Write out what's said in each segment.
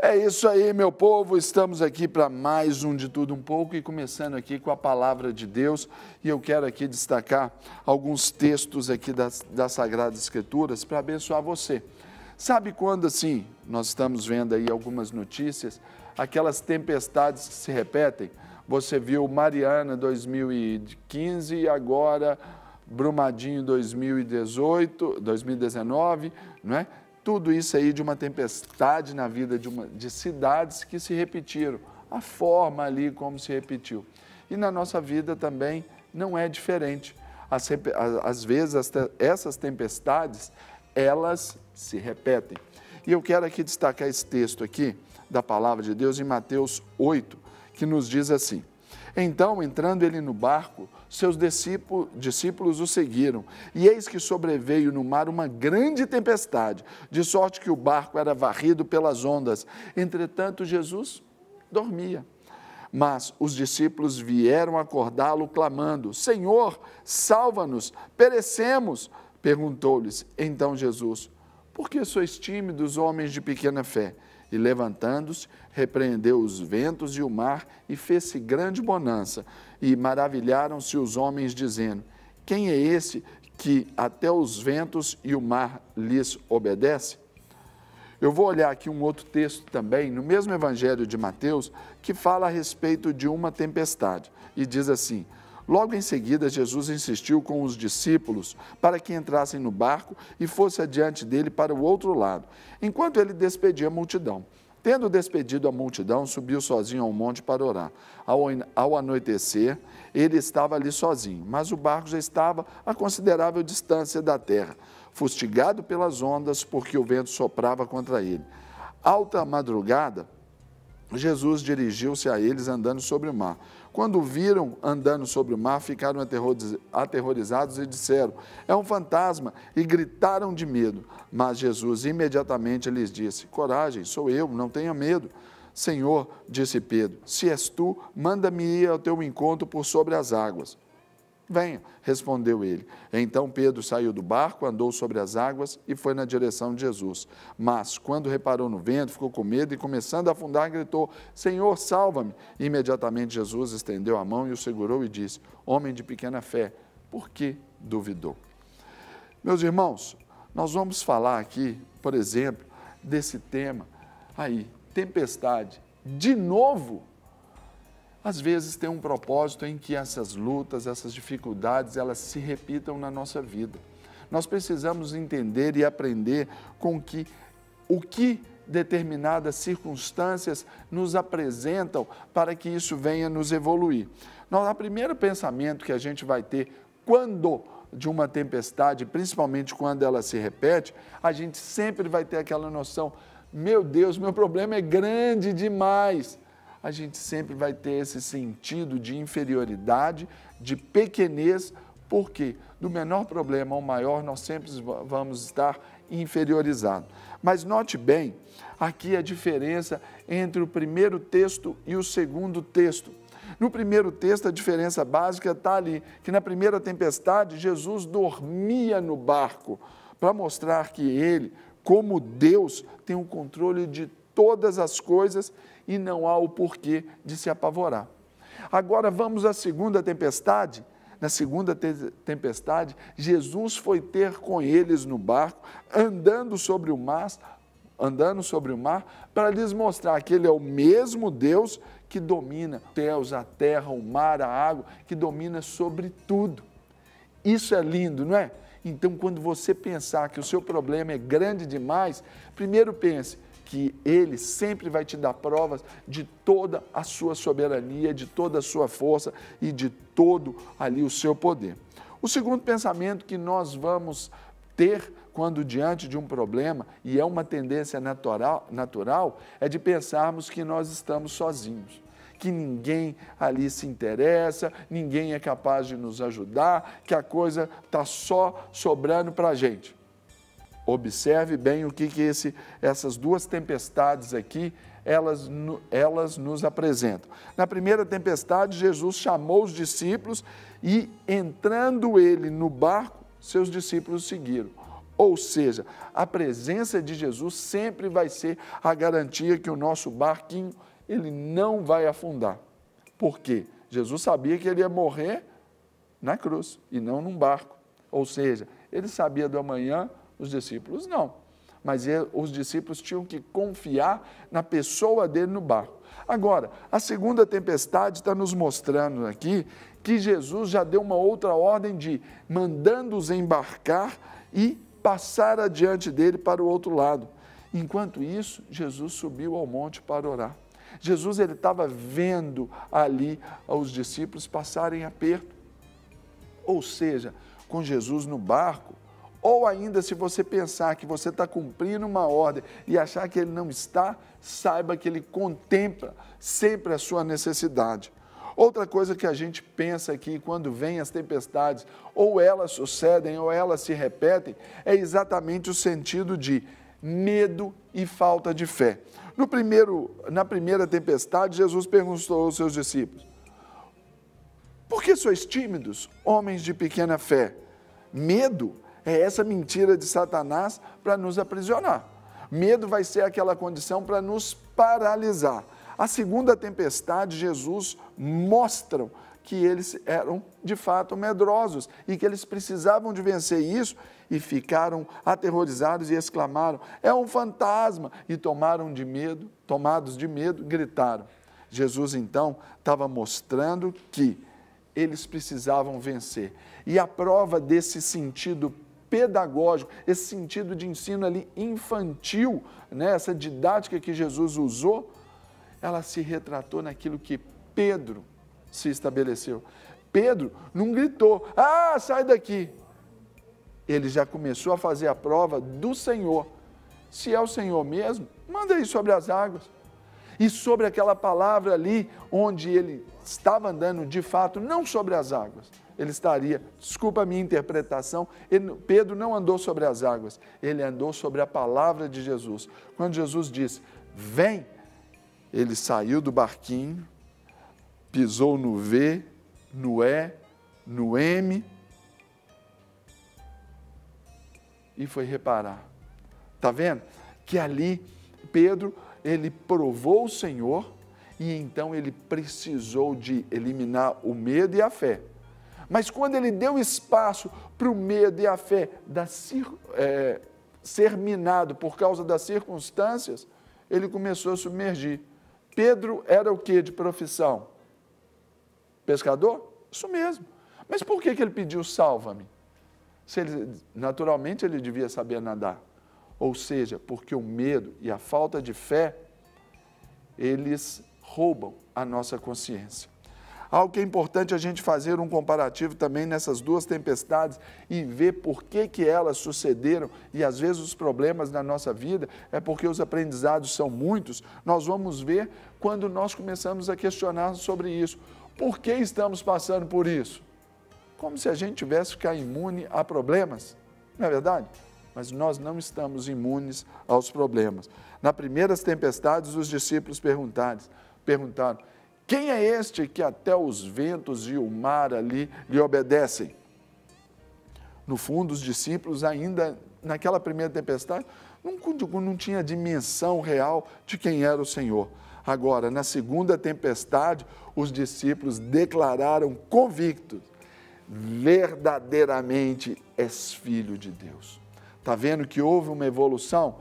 É isso aí, meu povo, estamos aqui para mais um De Tudo Um Pouco e começando aqui com a Palavra de Deus, e eu quero aqui destacar alguns textos aqui das Sagradas Escrituras para abençoar você. Sabe quando, assim, nós estamos vendo aí algumas notícias, aquelas tempestades que se repetem? Você viu Mariana 2015 e agora Brumadinho 2019, não é? Tudo isso aí de uma tempestade na vida de cidades que se repetiram, a forma ali como se repetiu. E na nossa vida também não é diferente. Às vezes essas tempestades, elas se repetem. E eu quero aqui destacar esse texto aqui da Palavra de Deus em Mateus 8, que nos diz assim: então, entrando ele no barco, seus discípulos o seguiram, e eis que sobreveio no mar uma grande tempestade, de sorte que o barco era varrido pelas ondas. Entretanto, Jesus dormia. Mas os discípulos vieram acordá-lo, clamando: Senhor, salva-nos, perecemos. Perguntou-lhes então Jesus: por que sois tímidos, homens de pequena fé? E levantando-se, repreendeu os ventos e o mar, e fez-se grande bonança. E maravilharam-se os homens, dizendo: quem é esse que até os ventos e o mar lhes obedece? Eu vou olhar aqui um outro texto também, no mesmo Evangelho de Mateus, que fala a respeito de uma tempestade. E diz assim: logo em seguida, Jesus insistiu com os discípulos para que entrassem no barco e fosse adiante dele para o outro lado, enquanto ele despedia a multidão. Tendo despedido a multidão, subiu sozinho ao monte para orar. Ao anoitecer, ele estava ali sozinho, mas o barco já estava a considerável distância da terra, fustigado pelas ondas, porque o vento soprava contra ele. Alta madrugada, Jesus dirigiu-se a eles andando sobre o mar. Quando o viram andando sobre o mar, ficaram aterrorizados e disseram: é um fantasma, e gritaram de medo. Mas Jesus imediatamente lhes disse: coragem, sou eu, não tenha medo. Senhor, disse Pedro, se és tu, manda-me ir ao teu encontro por sobre as águas. Venha, respondeu ele. Então Pedro saiu do barco, andou sobre as águas e foi na direção de Jesus. Mas, quando reparou no vento, ficou com medo e, começando a afundar, gritou: Senhor, salva-me! Imediatamente Jesus estendeu a mão e o segurou e disse: homem de pequena fé, por que duvidou? Meus irmãos, nós vamos falar aqui, por exemplo, desse tema aí, tempestade. De novo, às vezes tem um propósito em que essas lutas, essas dificuldades, elas se repitam na nossa vida. Nós precisamos entender e aprender com que o que determinadas circunstâncias nos apresentam para que isso venha nos evoluir. O primeiro pensamento que a gente vai ter quando de uma tempestade, principalmente quando ela se repete, a gente sempre vai ter aquela noção: meu Deus, meu problema é grande demais. A gente sempre vai ter esse sentido de inferioridade, de pequenez, porque do menor problema ao maior nós sempre vamos estar inferiorizados. Mas note bem, aqui a diferença entre o primeiro texto e o segundo texto. No primeiro texto, a diferença básica está ali, que na primeira tempestade, Jesus dormia no barco, para mostrar que ele, como Deus, tem o controle de todas as coisas e não há o porquê de se apavorar. Agora vamos à segunda tempestade. Na segunda tempestade, Jesus foi ter com eles no barco, andando sobre o mar, para lhes mostrar que ele é o mesmo Deus que domina os céus, a terra, o mar, a água, que domina sobre tudo. Isso é lindo, não é? Então, quando você pensar que o seu problema é grande demais, primeiro pense que ele sempre vai te dar provas de toda a sua soberania, de toda a sua força e de todo ali o seu poder. O segundo pensamento que nós vamos ter quando diante de um problema, e é uma tendência natural, é de pensarmos que nós estamos sozinhos, que ninguém ali se interessa, ninguém é capaz de nos ajudar, que a coisa está só sobrando para a gente. Observe bem o que essas duas tempestades aqui, elas nos apresentam. Na primeira tempestade, Jesus chamou os discípulos e, entrando ele no barco, seus discípulos seguiram. Ou seja, a presença de Jesus sempre vai ser a garantia que o nosso barquinho ele não vai afundar. Por quê? Jesus sabia que ele ia morrer na cruz e não num barco. Ou seja, ele sabia do amanhã, os discípulos não. Mas os discípulos tinham que confiar na pessoa dele no barco. Agora, a segunda tempestade está nos mostrando aqui que Jesus já deu uma outra ordem de mandando-os embarcar e passar adiante dele para o outro lado. Enquanto isso, Jesus subiu ao monte para orar. Jesus ele estava vendo ali os discípulos passarem aperto. Ou seja, com Jesus no barco, ou ainda se você pensar que você está cumprindo uma ordem e achar que ele não está, saiba que ele contempla sempre a sua necessidade. Outra coisa que a gente pensa aqui quando vem as tempestades, ou elas sucedem ou elas se repetem, é exatamente o sentido de medo e falta de fé. Na primeira tempestade, Jesus perguntou aos seus discípulos: por que sois tímidos, homens de pequena fé? Medo é essa mentira de Satanás para nos aprisionar. Medo vai ser aquela condição para nos paralisar. A segunda tempestade, Jesus mostra que eles eram de fato medrosos e que eles precisavam de vencer isso e ficaram aterrorizados e exclamaram: é um fantasma! E tomados de medo, gritaram. Jesus então estava mostrando que eles precisavam vencer. E a prova desse sentido pedagógico, esse sentido de ensino ali infantil, né, essa didática que Jesus usou, ela se retratou naquilo que Pedro se estabeleceu. Pedro não gritou: ah, sai daqui. Ele já começou a fazer a prova do Senhor. Se é o Senhor mesmo, manda aí sobre as águas. E sobre aquela palavra ali, onde ele estava andando de fato, não sobre as águas. Ele estaria, desculpa a minha interpretação, Pedro não andou sobre as águas, ele andou sobre a palavra de Jesus. Quando Jesus disse: vem, ele saiu do barquinho, pisou no V, no E, no M e foi reparar. Está vendo? Que ali Pedro, ele provou o Senhor e então ele precisou de eliminar o medo e a fé. Mas quando ele deu espaço para o medo e a fé ser minado por causa das circunstâncias, ele começou a submergir. Pedro era o que de profissão? Pescador? Isso mesmo. Mas por que ele pediu salva-me? Naturalmente ele devia saber nadar. Ou seja, porque o medo e a falta de fé, eles roubam a nossa consciência. Algo que é importante a gente fazer um comparativo também nessas duas tempestades e ver por que elas sucederam e às vezes os problemas na nossa vida é porque os aprendizados são muitos. Nós vamos ver quando nós começamos a questionar sobre isso. Por que estamos passando por isso? Como se a gente tivesse que ficar imune a problemas, não é verdade? Mas nós não estamos imunes aos problemas. Nas primeiras tempestades, os discípulos perguntaram: quem é este que até os ventos e o mar ali lhe obedecem? No fundo, os discípulos ainda, naquela primeira tempestade, não tinha dimensão real de quem era o Senhor. Agora, na segunda tempestade, os discípulos declararam convictos: verdadeiramente és filho de Deus. Está vendo que houve uma evolução?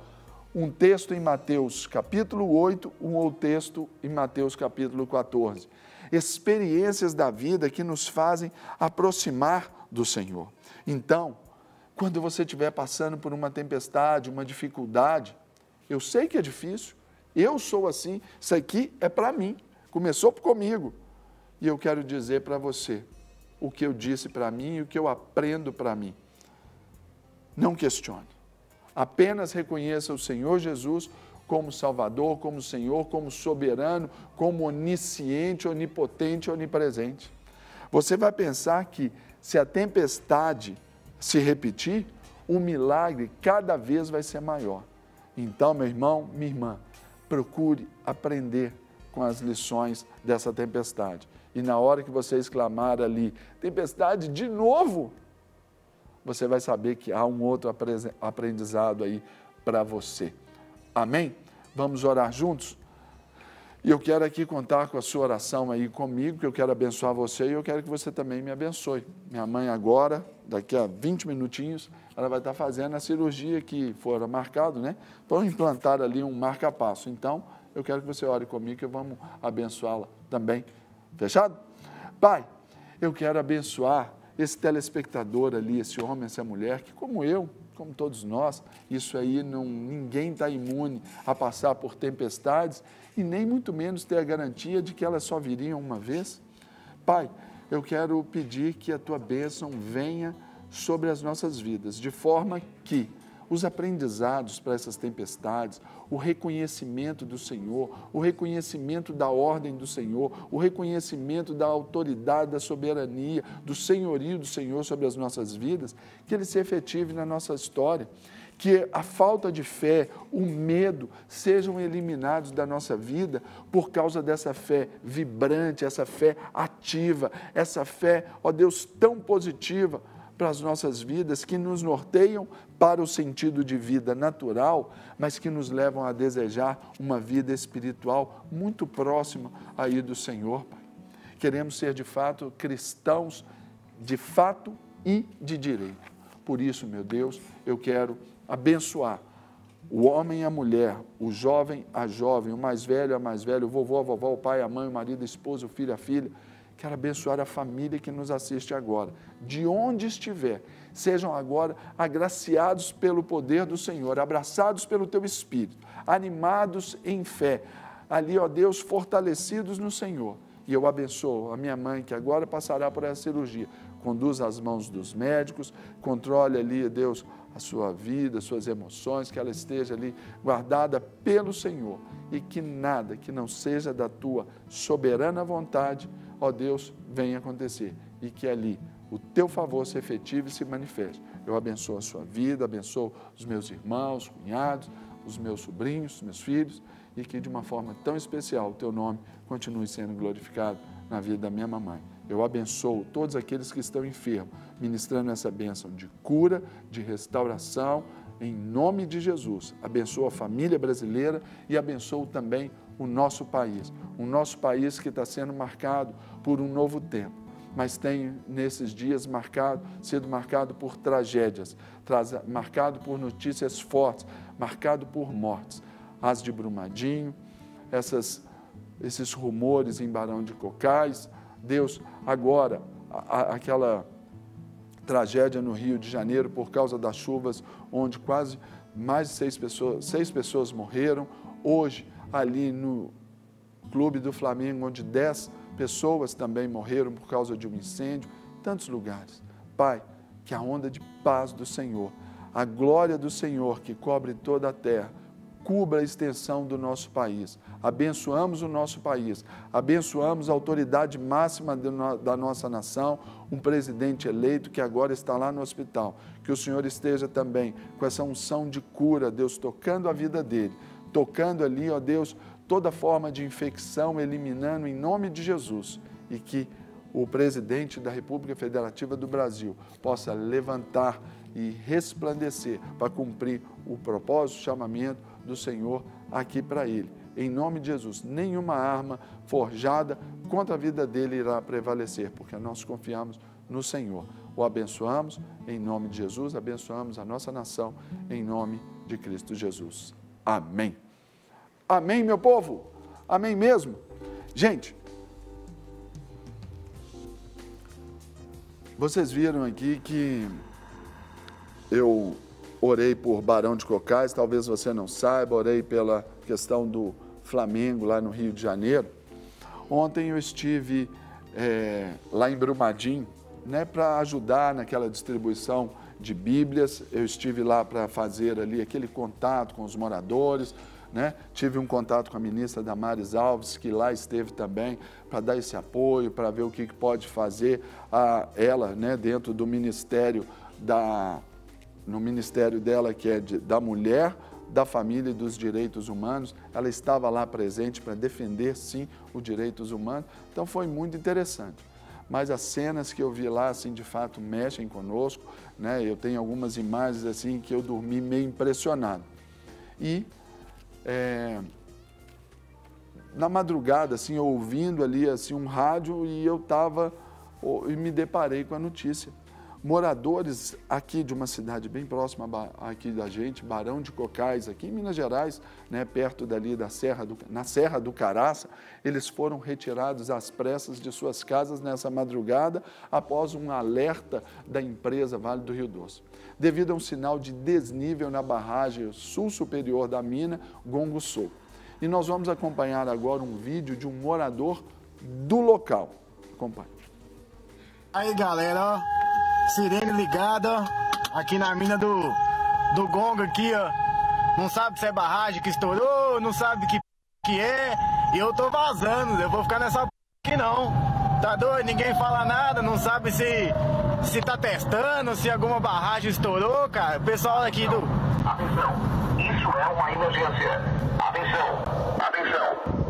Um texto em Mateus capítulo 8, um outro texto em Mateus capítulo 14. Experiências da vida que nos fazem aproximar do Senhor. Então, quando você estiver passando por uma tempestade, uma dificuldade, eu sei que é difícil, eu sou assim, isso aqui é para mim, começou comigo. E eu quero dizer para você o que eu disse para mim e o que eu aprendo para mim. Não questione. Apenas reconheça o Senhor Jesus como Salvador, como Senhor, como soberano, como onisciente, onipotente, onipresente. Você vai pensar que se a tempestade se repetir, o milagre cada vez vai ser maior. Então, meu irmão, minha irmã, procure aprender com as lições dessa tempestade. E na hora que você exclamar ali, tempestade de novo, você vai saber que há um outro aprendizado aí para você. Amém? Vamos orar juntos? E eu quero aqui contar com a sua oração aí comigo, que eu quero abençoar você e eu quero que você também me abençoe. Minha mãe agora, daqui a 20 minutinhos, ela vai estar fazendo a cirurgia que fora marcado, né? Para implantar ali um marca-passo. Então, eu quero que você ore comigo, que vamos abençoá-la também. Fechado? Pai, eu quero abençoar esse telespectador ali, esse homem, essa mulher, que como eu, como todos nós, isso aí ninguém está imune a passar por tempestades e nem muito menos ter a garantia de que elas só viriam uma vez. Pai, eu quero pedir que a Tua bênção venha sobre as nossas vidas, de forma que os aprendizados para essas tempestades, o reconhecimento do Senhor, o reconhecimento da ordem do Senhor, o reconhecimento da autoridade, da soberania, do senhorio do Senhor sobre as nossas vidas, que ele se efetive na nossa história, que a falta de fé, o medo sejam eliminados da nossa vida por causa dessa fé vibrante, essa fé ativa, essa fé, ó Deus, tão positiva para as nossas vidas, que nos norteiam para o sentido de vida natural, mas que nos levam a desejar uma vida espiritual muito próxima aí do Senhor, Pai. Queremos ser de fato cristãos de fato e de direito. Por isso, meu Deus, eu quero abençoar o homem e a mulher, o jovem, a jovem, o mais velho, a mais velha, o vovô, a vovó, o pai, a mãe, o marido, a esposa, o filho, a filha. Quero abençoar a família que nos assiste agora, de onde estiver, sejam agora agraciados pelo poder do Senhor, abraçados pelo Teu Espírito, animados em fé, ali, ó Deus, fortalecidos no Senhor. E eu abençoo a minha mãe, que agora passará por essa cirurgia, conduza as mãos dos médicos, controle ali, Deus, a sua vida, as suas emoções, que ela esteja ali guardada pelo Senhor e que nada que não seja da Tua soberana vontade, ó Deus, venha acontecer e que ali o Teu favor se efetive e se manifeste. Eu abençoo a sua vida, abençoo os meus irmãos, cunhados, os meus sobrinhos, os meus filhos e que de uma forma tão especial o Teu nome continue sendo glorificado na vida da minha mamãe. Eu abençoo todos aqueles que estão enfermos, ministrando essa bênção de cura, de restauração, em nome de Jesus. Abençoo a família brasileira e abençoo também o nosso país. O nosso país que está sendo marcado por um novo tempo, mas tem nesses dias sido marcado por tragédias, marcado por notícias fortes, marcado por mortes. As de Brumadinho, esses rumores em Barão de Cocais, Deus, agora, aquela tragédia no Rio de Janeiro por causa das chuvas, onde quase mais de 6 pessoas morreram. Hoje, ali no Clube do Flamengo, onde 10 pessoas também morreram por causa de um incêndio, tantos lugares. Pai, que a onda de paz do Senhor, a glória do Senhor que cobre toda a terra, cubra a extensão do nosso país. Abençoamos o nosso país, abençoamos a autoridade máxima da nossa nação, um presidente eleito que agora está lá no hospital. Que o Senhor esteja também com essa unção de cura, Deus, tocando a vida dele, tocando ali, ó Deus, toda forma de infecção, eliminando em nome de Jesus, e que o presidente da República Federativa do Brasil possa levantar e resplandecer para cumprir o propósito, o chamamento do Senhor aqui para ele. Em nome de Jesus, nenhuma arma forjada contra a vida dele irá prevalecer, porque nós confiamos no Senhor. O abençoamos em nome de Jesus, abençoamos a nossa nação em nome de Cristo Jesus. Amém. Amém, meu povo? Amém mesmo? Gente, vocês viram aqui que eu orei por Barão de Cocais, talvez você não saiba, orei pela questão do Flamengo lá no Rio de Janeiro. Ontem eu estive lá em Brumadinho, né, para ajudar naquela distribuição de Bíblias. Eu estive lá para fazer ali aquele contato com os moradores, né? Tive um contato com a ministra Damares Alves, que lá esteve também, para dar esse apoio, para ver o que pode fazer ela, né, dentro do ministério no ministério dela, que é da mulher, da família e dos direitos humanos. Ela estava lá presente para defender, sim, os direitos humanos. Então, foi muito interessante. mas as cenas que eu vi lá, assim, de fato, mexem conosco, né? Eu tenho algumas imagens, assim, que eu dormi meio impressionado. E, na madrugada, assim, ouvindo ali, assim, um rádio, e me deparei com a notícia. Moradores aqui de uma cidade bem próxima aqui da gente, Barão de Cocais, aqui em Minas Gerais, né, perto dali na Serra do Caraça, eles foram retirados às pressas de suas casas nessa madrugada após um alerta da empresa Vale do Rio Doce, devido a um sinal de desnível na barragem sul superior da mina Gongo Sul. E nós vamos acompanhar agora um vídeo de um morador do local. Acompanhe. Aí, galera, ó. Sirene ligada, ó, aqui na mina do Gongo aqui, ó. Não sabe se é barragem que estourou, não sabe que é. E eu tô vazando, eu vou ficar nessa aqui não. Tá doido? Ninguém fala nada, não sabe se tá testando, se alguma barragem estourou, cara. O pessoal aqui do... Atenção, isso é uma emergência. Atenção, atenção.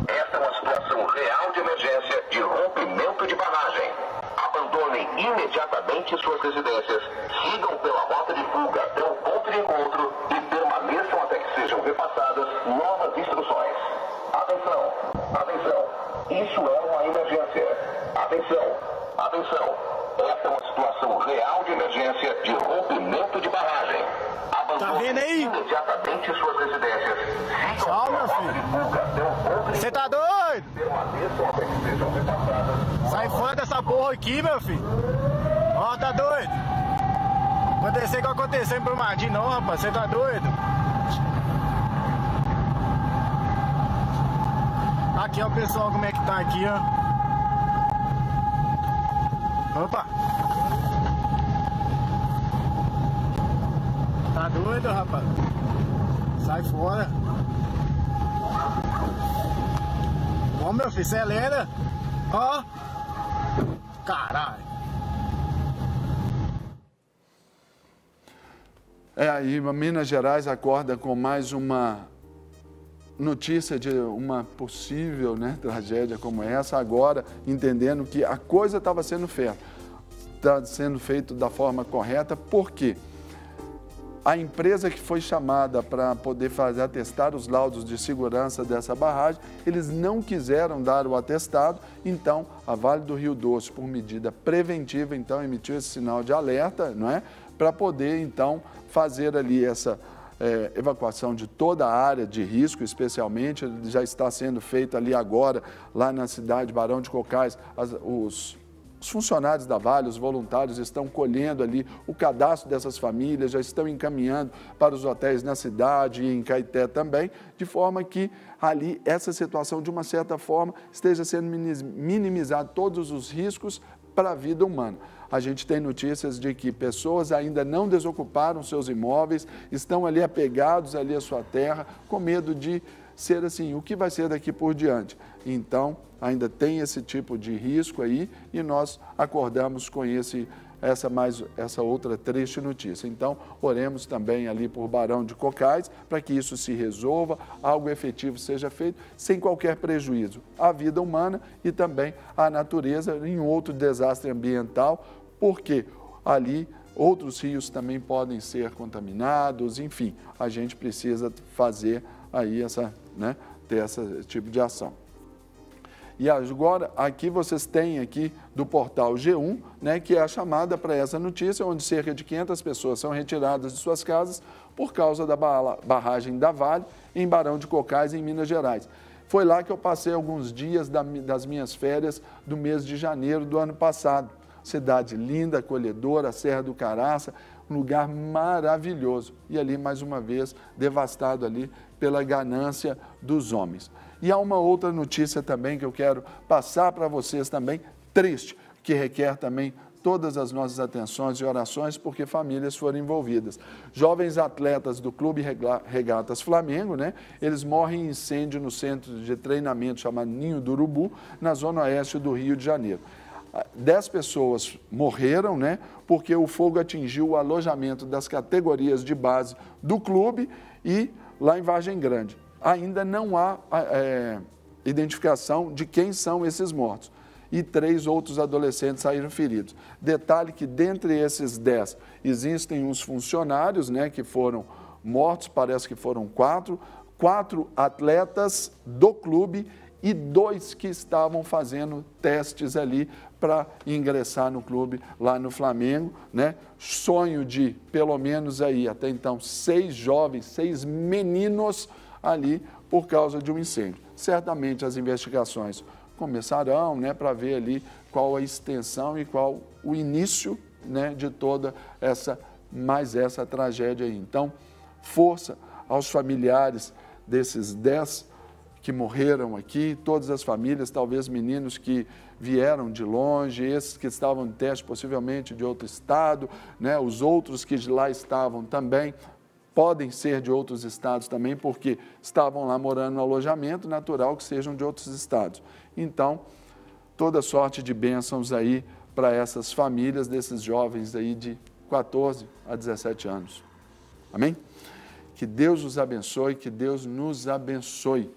Esta é uma situação real de emergência de rompimento de barragem. Abandonem imediatamente suas residências, sigam pela rota de fuga até o ponto de encontro e permaneçam até que sejam repassadas novas instruções. Atenção, atenção, isso é uma emergência. Atenção, atenção, esta é uma situação real de emergência de rompimento de barragem. Abandonem imediatamente suas residências, sigam pela rota de fuga até o ponto de Você tá doido? permaneçam até que sejam repassadas. Sai fora dessa porra aqui, meu filho. Ó, tá doido? Acontecer o que aconteceu em Brumadinho, não, rapaz. Você tá doido? Aqui, ó, o pessoal, como é que tá aqui, ó. Opa! Tá doido, rapaz? Sai fora. Ó, meu filho, acelera. Ó. Caralho. Aí Minas Gerais acorda com mais uma notícia de uma possível, né, tragédia como essa, agora entendendo que a coisa estava sendo feita. Está sendo feito da forma correta, porque a empresa que foi chamada para poder atestar os laudos de segurança dessa barragem, eles não quiseram dar o atestado, então a Vale do Rio Doce, por medida preventiva, então emitiu esse sinal de alerta, não é? Para poder então fazer ali essa evacuação de toda a área de risco, especialmente, já está sendo feito ali agora, lá na cidade Barão de Cocais, os funcionários da Vale, os voluntários estão colhendo ali o cadastro dessas famílias, já estão encaminhando para os hotéis na cidade e em Caeté também, de forma que ali essa situação, de uma certa forma, esteja sendo minimizado todos os riscos para a vida humana. A gente tem notícias de que pessoas ainda não desocuparam seus imóveis, estão ali apegados ali à sua terra, com medo de ser assim, o que vai ser daqui por diante? Então, ainda tem esse tipo de risco aí e nós acordamos com essa outra triste notícia. Então, oremos também ali por Barão de Cocais para que isso se resolva, algo efetivo seja feito, sem qualquer prejuízo à vida humana e também à natureza em outro desastre ambiental, porque ali outros rios também podem ser contaminados, enfim, a gente precisa fazer aí ter esse tipo de ação. E agora, aqui vocês têm aqui do portal G1, né, que é a chamada para essa notícia, onde cerca de 500 pessoas são retiradas de suas casas por causa da barragem da Vale, em Barão de Cocais, em Minas Gerais. Foi lá que eu passei alguns dias das minhas férias do mês de janeiro do ano passado. Cidade linda, acolhedora, Serra do Caraça, um lugar maravilhoso. E ali, mais uma vez, devastado ali pela ganância dos homens. E há uma outra notícia também que eu quero passar para vocês também, triste, que requer também todas as nossas atenções e orações, porque famílias foram envolvidas. Jovens atletas do Clube Regatas Flamengo, né? Eles morrem em incêndio no centro de treinamento chamado Ninho do Urubu, na zona oeste do Rio de Janeiro. 10 pessoas morreram, né? Porque o fogo atingiu o alojamento das categorias de base do clube e lá em Vargem Grande. Ainda não há identificação de quem são esses mortos. e 3 outros adolescentes saíram feridos. Detalhe que dentre esses 10 existem uns funcionários, né, que foram mortos, parece que foram 4 atletas do clube e 2 que estavam fazendo testes ali para ingressar no clube lá no Flamengo, né? Sonho de pelo menos aí até então 6 jovens, 6 meninos ali por causa de um incêndio. Certamente as investigações começarão, né, para ver ali qual a extensão e qual o início, né, de toda essa tragédia aí. Então, força aos familiares desses 10 que morreram aqui, todas as famílias, talvez meninos que vieram de longe, esses que estavam em teste possivelmente de outro estado, né? Os outros que lá estavam também podem ser de outros estados também, porque estavam lá morando no alojamento, natural que sejam de outros estados. Então, toda sorte de bênçãos aí para essas famílias desses jovens aí de 14 a 17 anos. Amém? Que Deus os abençoe, que Deus nos abençoe.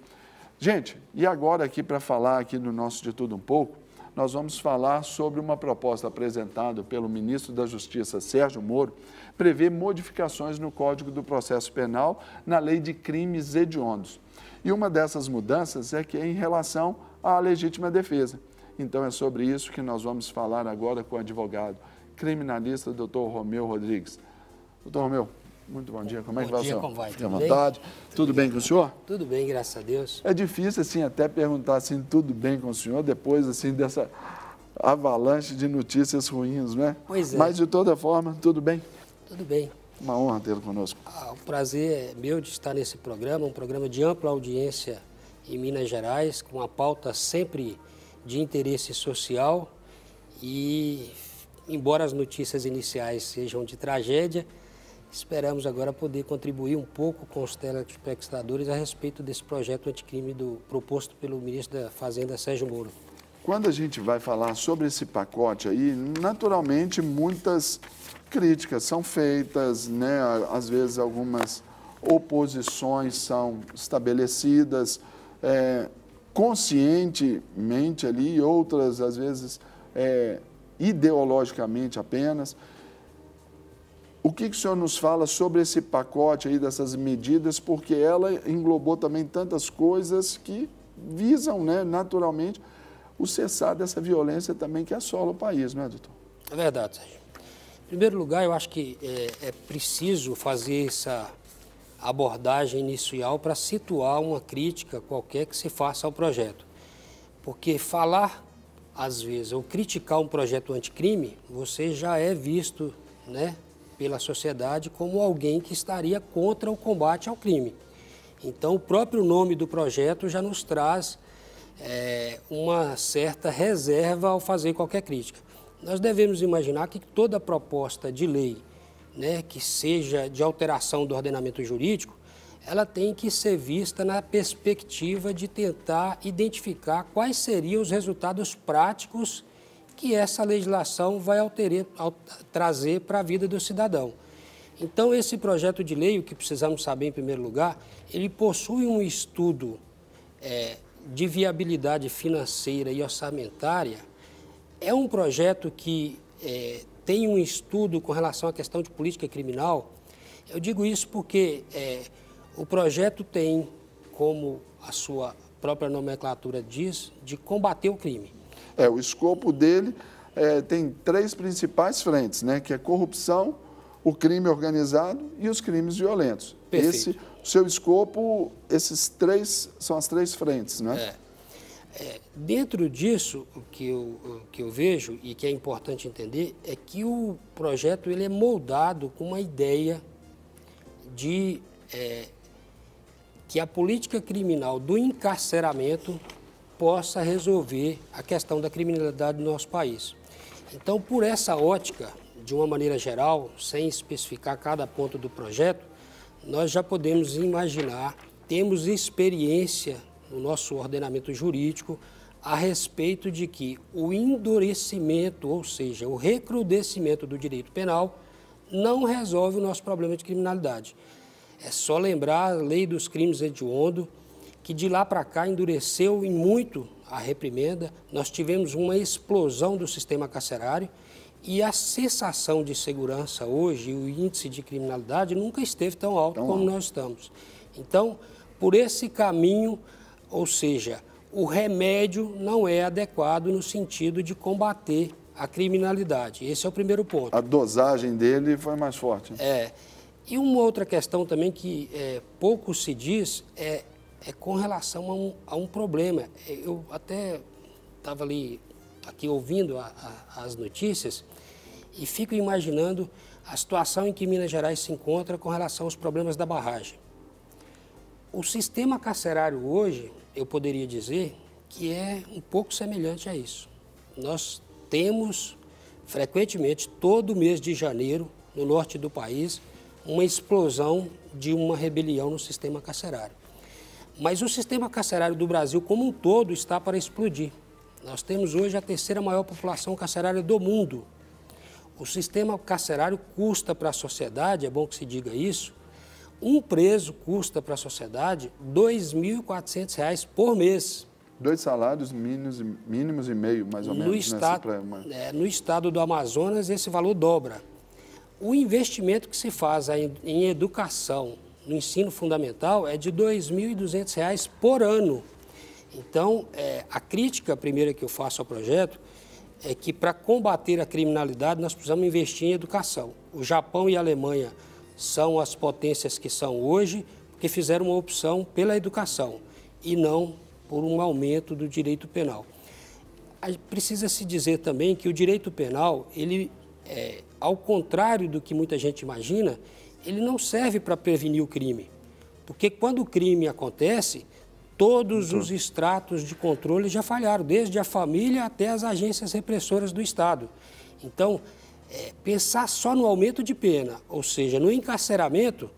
Gente, e agora aqui para falar aqui do nosso De Tudo Um Pouco, nós vamos falar sobre uma proposta apresentada pelo ministro da Justiça, Sérgio Moro, prevê modificações no Código do Processo Penal na Lei de Crimes Hediondos. E uma dessas mudanças é que é em relação à legítima defesa. Então é sobre isso que nós vamos falar agora com o advogado criminalista, doutor Romeu Rodrigues. Doutor Romeu, muito bom dia. Como é que vai, senhor? Como vai? Fique à vontade. Tudo bem com o senhor? Tudo bem, graças a Deus. É difícil, assim, até perguntar, assim, tudo bem com o senhor, depois, assim, dessa avalanche de notícias ruins, né? Pois é. Mas, de toda forma, tudo bem? Tudo bem. Uma honra tê-lo conosco. O prazer é meu de estar nesse programa, um programa de ampla audiência em Minas Gerais, com uma pauta sempre de interesse social e, embora as notícias iniciais sejam de tragédia, esperamos agora poder contribuir um pouco com os telespectadores a respeito desse projeto anticrime proposto pelo ministro da Fazenda, Sérgio Moro. Quando a gente vai falar sobre esse pacote aí, naturalmente muitas críticas são feitas, né? Às vezes algumas oposições são estabelecidas conscientemente ali, outras às vezes ideologicamente apenas. O que o senhor nos fala sobre esse pacote aí, dessas medidas, porque ela englobou também tantas coisas que visam, né, naturalmente, o cessar dessa violência também que assola o país, não é, doutor? É verdade, Sérgio. Em primeiro lugar, eu acho que é preciso fazer essa abordagem inicial para situar uma crítica qualquer que se faça ao projeto. Porque falar, às vezes, ou criticar um projeto anticrime, você já é visto, né, pela sociedade como alguém que estaria contra o combate ao crime. Então, o próprio nome do projeto já nos traz uma certa reserva ao fazer qualquer crítica. Nós devemos imaginar que toda proposta de lei, né, que seja de alteração do ordenamento jurídico, ela tem que ser vista na perspectiva de tentar identificar quais seriam os resultados práticos que essa legislação vai trazer para a vida do cidadão. Então, esse projeto de lei, o que precisamos saber em primeiro lugar, ele possui um estudo de viabilidade financeira e orçamentária. É um projeto que tem um estudo com relação à questão de política criminal. Eu digo isso porque o projeto tem, como a sua própria nomenclatura diz, de combater o crime. O escopo dele tem 3 principais frentes, né? Que é corrupção, o crime organizado e os crimes violentos. Perfeito. O seu escopo, esses 3 são as 3 frentes, né? Dentro disso, o que eu vejo e que é importante entender é que o projeto ele é moldado com uma ideia de que a política criminal do encarceramento possa resolver a questão da criminalidade do nosso país. Então, por essa ótica, de uma maneira geral, sem especificar cada ponto do projeto, nós já podemos imaginar, temos experiência no nosso ordenamento jurídico a respeito de que o endurecimento, ou seja, o recrudescimento do direito penal, não resolve o nosso problema de criminalidade. É só lembrar a lei dos crimes hediondos, que de lá para cá endureceu em muito a reprimenda, nós tivemos uma explosão do sistema carcerário e a sensação de segurança hoje, o índice de criminalidade nunca esteve tão alto como nós estamos. Então, por esse caminho, ou seja, o remédio não é adequado no sentido de combater a criminalidade. Esse é o primeiro ponto. A dosagem dele foi mais forte. E uma outra questão também que pouco se diz é com relação a um problema. Eu até estava aqui ouvindo as notícias e fico imaginando a situação em que Minas Gerais se encontra com relação aos problemas da barragem. O sistema carcerário hoje, eu poderia dizer que é um pouco semelhante a isso. Nós temos, frequentemente, todo mês de janeiro, no norte do país, uma explosão de uma rebelião no sistema carcerário. Mas o sistema carcerário do Brasil como um todo está para explodir. Nós temos hoje a terceira maior população carcerária do mundo. O sistema carcerário custa para a sociedade, é bom que se diga isso, um preso custa para a sociedade R$ 2.400 por mês. 2 salários mínimos e meio, mais ou menos. No estado do Amazonas, esse valor dobra. O investimento que se faz em educação, no ensino fundamental, é de R$ 2.200 por ano. Então, a crítica primeira que eu faço ao projeto é que, para combater a criminalidade, nós precisamos investir em educação. O Japão e a Alemanha são as potências que são hoje, porque fizeram uma opção pela educação e não por um aumento do direito penal. Precisa-se dizer também que o direito penal, ele, ao contrário do que muita gente imagina, ele não serve para prevenir o crime. Porque quando o crime acontece, todos os estratos de controle já falharam, desde a família até as agências repressoras do Estado. Então, pensar só no aumento de pena, ou seja, no encarceramento,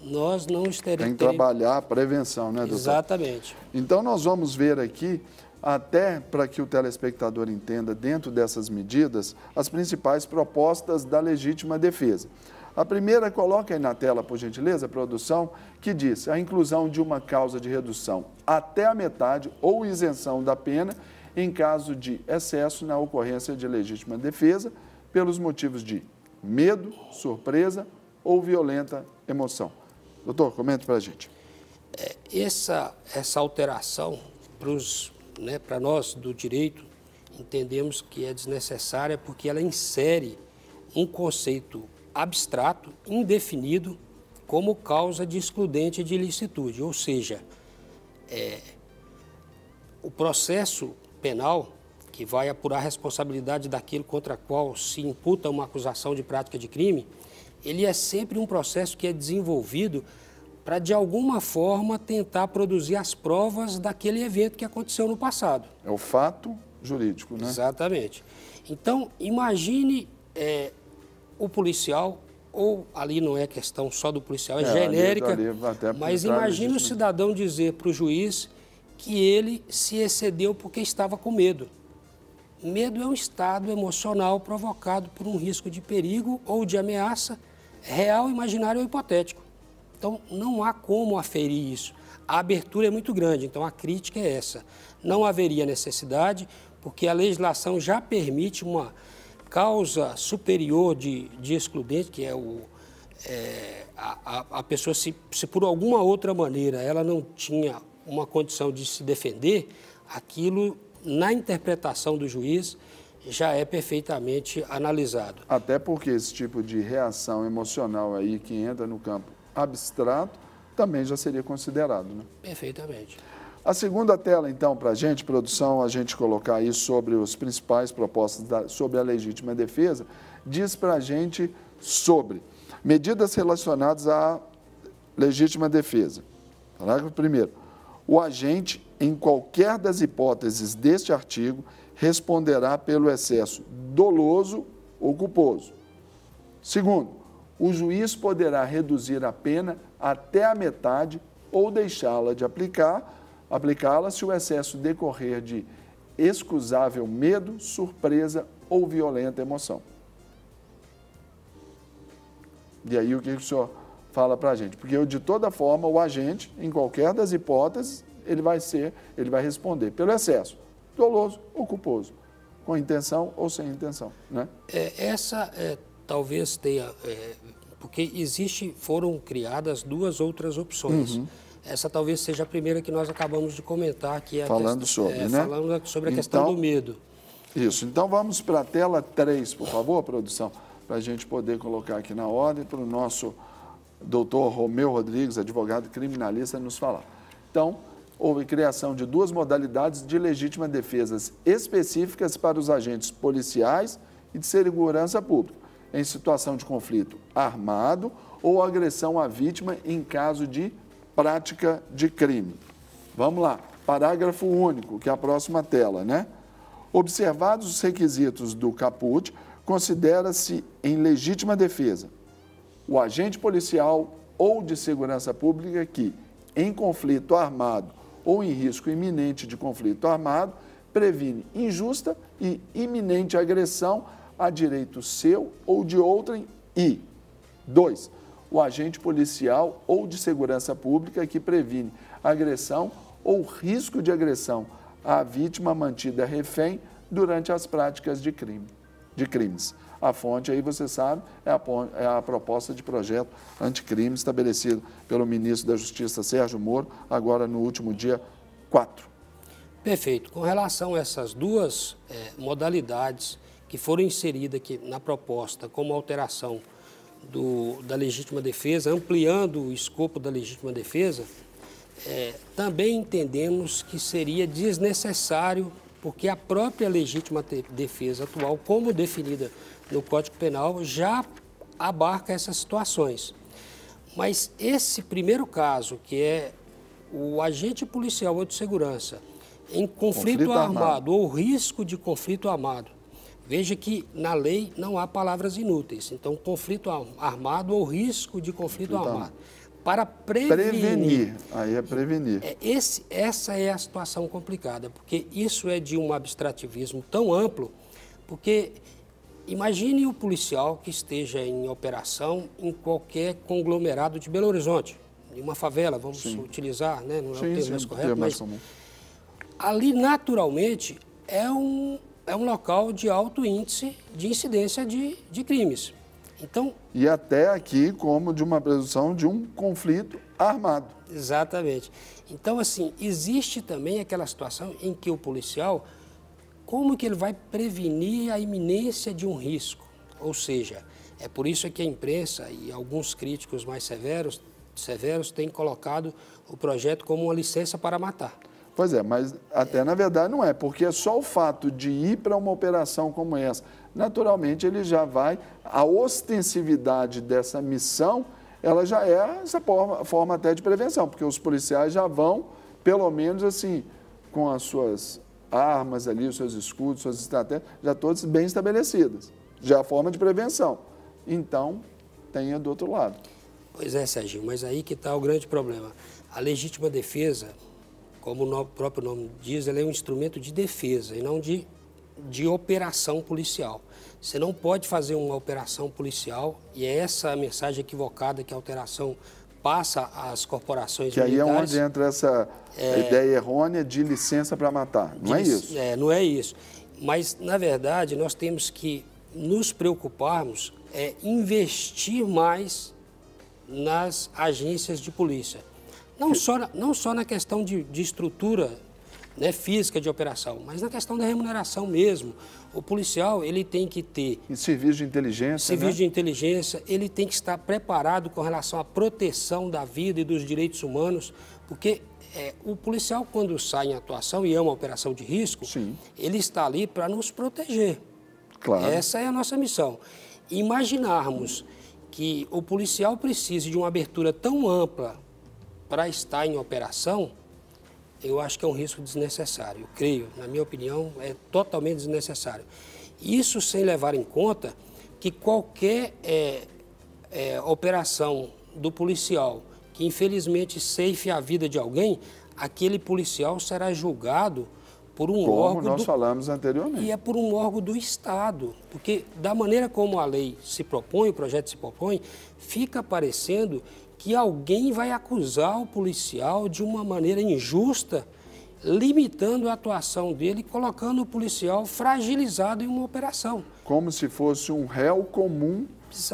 nós não estaremos... Tem que trabalhar a prevenção, né, doutor? Exatamente. Então, nós vamos ver aqui, até para que o telespectador entenda, dentro dessas medidas, as principais propostas da legítima defesa. A primeira, coloca aí na tela, por gentileza, produção, que diz a inclusão de uma causa de redução até a metade ou isenção da pena em caso de excesso na ocorrência de legítima defesa pelos motivos de medo, surpresa ou violenta emoção. Doutor, comente para a gente. Essa alteração, para nós do direito, entendemos que é desnecessária porque ela insere um conceito abstrato, indefinido, como causa de excludente de ilicitude. Ou seja, o processo penal, que vai apurar a responsabilidade daquele contra qual se imputa uma acusação de prática de crime, ele é sempre um processo que é desenvolvido para, de alguma forma, tentar produzir as provas daquele evento que aconteceu no passado. É o fato jurídico, né? Exatamente. Então, imagine o policial, ou ali não é questão só do policial, é genérica, mas imagine o cidadão dizer para o juiz que ele se excedeu porque estava com medo. Medo é um estado emocional provocado por um risco de perigo ou de ameaça real, imaginário ou hipotético. Então, não há como aferir isso. A abertura é muito grande, então a crítica é essa. Não haveria necessidade, porque a legislação já permite uma causa superior de excludente, que é a pessoa, se por alguma outra maneira ela não tinha uma condição de se defender, aquilo, na interpretação do juiz, já é perfeitamente analisado. Até porque esse tipo de reação emocional aí que entra no campo abstrato também já seria considerado, né? Perfeitamente. A segunda tela, então, para a gente, produção, a gente colocar aí sobre os principais propostas sobre a legítima defesa, diz para a gente sobre medidas relacionadas à legítima defesa. Parágrafo 1º. O agente, em qualquer das hipóteses deste artigo, responderá pelo excesso doloso ou culposo. Segundo, o juiz poderá reduzir a pena até a metade ou deixá-la de aplicá-la se o excesso decorrer de excusável medo, surpresa ou violenta emoção. E aí o que o senhor fala para a gente? Porque, de toda forma, o agente, em qualquer das hipóteses, ele vai responder pelo excesso, doloso ou culposo, com intenção ou sem intenção, né? Talvez tenha, porque foram criadas duas outras opções. Essa talvez seja a primeira que nós acabamos de comentar, que é falando sobre a questão do medo. Isso. Então vamos para a tela 3, por favor, produção, para a gente poder colocar aqui na ordem para o nosso doutor Romeu Rodrigues, advogado criminalista, nos falar. Então, houve criação de duas modalidades de legítima defesa específicas para os agentes policiais e de segurança pública, em situação de conflito armado ou agressão à vítima em caso de prática de crime. Vamos lá, parágrafo único, que é a próxima tela, né? Observados os requisitos do caput, considera-se em legítima defesa o agente policial ou de segurança pública que, em conflito armado ou em risco iminente de conflito armado, previne injusta e iminente agressão a direito seu ou de outrem e 2. O agente policial ou de segurança pública que previne agressão ou risco de agressão à vítima mantida refém durante as práticas de crimes. A fonte, aí você sabe, é a proposta de projeto anticrime estabelecido pelo ministro da Justiça, Sérgio Moro, agora no último dia 4. Perfeito. Com relação a essas duas modalidades que foram inseridas aqui na proposta como alteração da legítima defesa, ampliando o escopo da legítima defesa, também entendemos que seria desnecessário, porque a própria legítima defesa atual, como definida no Código Penal, já abarca essas situações. Mas esse primeiro caso, que é o agente policial ou de segurança em conflito armado ou risco de conflito armado, veja que na lei não há palavras inúteis. Então, conflito armado ou risco de conflito armado. Para prevenir. Aí é prevenir. Essa é a situação complicada, porque isso é de um abstrativismo tão amplo, porque imagine o policial que esteja em operação em qualquer conglomerado de Belo Horizonte, em uma favela, vamos utilizar, né? Não é o termo mais correto, mas ali naturalmente é um local de alto índice de incidência de crimes. Então, e até aqui como de uma presunção de um conflito armado. Exatamente. Então, assim, existe também aquela situação em que o policial, como que ele vai prevenir a iminência de um risco? Ou seja, é por isso que a imprensa e alguns críticos mais severos têm colocado o projeto como uma licença para matar. Pois é, mas até na verdade não é, porque é só o fato de ir para uma operação como essa, naturalmente ele já vai, a ostensividade dessa missão, ela já é essa forma até de prevenção, porque os policiais já vão, pelo menos assim, com as suas armas ali, os seus escudos, suas estratégias, já todas bem estabelecidas, já é a forma de prevenção. Então, tenha do outro lado. Pois é, Serginho, mas aí que está o grande problema. A legítima defesa, como o próprio nome diz, ela é um instrumento de defesa e não de operação policial. Você não pode fazer uma operação policial, e é essa a mensagem equivocada que a alteração passa às corporações militares. Que aí é onde entra essa ideia errônea de licença para matar, não é isso? Não é isso. Mas, na verdade, nós temos que nos preocuparmos, investir mais nas agências de polícia. Não só na questão de estrutura, né, física de operação, mas na questão da remuneração mesmo. O policial, ele tem que ter... E serviço de inteligência, Serviço de inteligência, ele tem que estar preparado com relação à proteção da vida e dos direitos humanos, porque o policial, quando sai em atuação e é uma operação de risco, ele está ali para nos proteger. Claro. Essa é a nossa missão. Imaginarmos que o policial precise de uma abertura tão ampla para estar em operação, eu acho que é um risco desnecessário. Eu creio, na minha opinião, é totalmente desnecessário. Isso sem levar em conta que qualquer operação do policial que infelizmente ceife a vida de alguém, aquele policial será julgado por um órgão... Como nós falamos anteriormente. E é por um órgão do Estado. Porque da maneira como a lei se propõe, o projeto se propõe, fica parecendo que alguém vai acusar o policial de uma maneira injusta, limitando a atuação dele, colocando o policial fragilizado em uma operação. Como se fosse um réu comum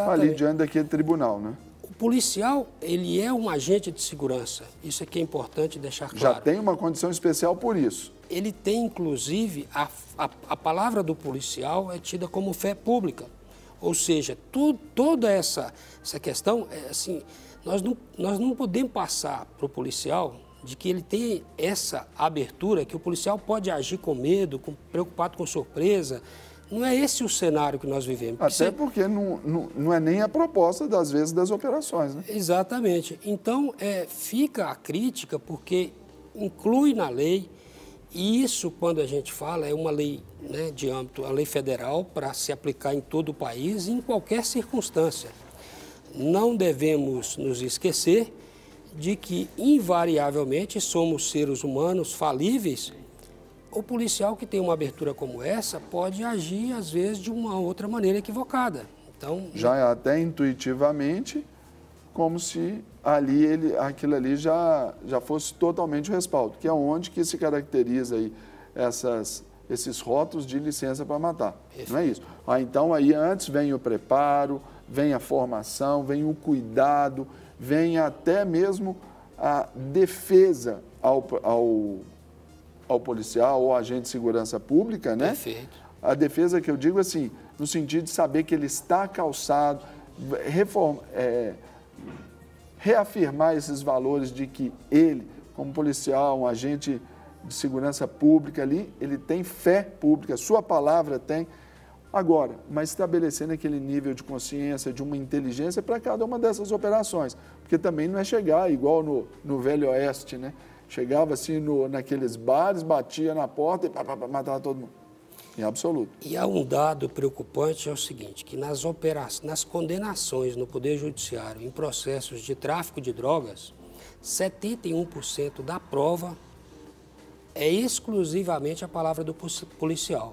ali diante daquele tribunal, né? O policial, ele é um agente de segurança. Isso aqui é importante deixar claro. Já tem uma condição especial por isso. Ele tem, inclusive, a palavra do policial é tida como fé pública. Ou seja, toda essa questão, assim, nós não podemos passar para o policial de que ele tem essa abertura, que o policial pode agir com medo, preocupado com surpresa. Não é esse o cenário que nós vivemos. Até porque não é nem a proposta, às vezes, das operações, né? Exatamente. Então, fica a crítica, porque inclui na lei, e isso, quando a gente fala, é uma lei, né, de âmbito, a lei federal, para se aplicar em todo o país, em qualquer circunstância. Não devemos nos esquecer de que, invariavelmente, somos seres humanos falíveis. O policial que tem uma abertura como essa pode agir, às vezes, de uma outra maneira equivocada. Então, já é até intuitivamente, como se aquilo ali já fosse totalmente o respaldo, que é onde que se caracteriza aí esses rótulos de licença para matar. Perfeito. Não é isso? Então, aí antes vem o preparo, vem a formação, vem o cuidado, vem até mesmo a defesa ao policial ou agente de segurança pública, né? Perfeito. A defesa que eu digo assim, no sentido de saber que ele está calçado, reafirmar esses valores de que ele, como policial, um agente de segurança pública ali, ele tem fé pública, sua palavra tem. Agora, mas estabelecendo aquele nível de consciência, de uma inteligência para cada uma dessas operações. Porque também não é chegar igual no Velho Oeste, né? Chegava assim naqueles bares, batia na porta e matava todo mundo. Em absoluto. E há um dado preocupante, é o seguinte, que nas condenações no Poder Judiciário em processos de tráfico de drogas, 71% da prova é exclusivamente a palavra do policial.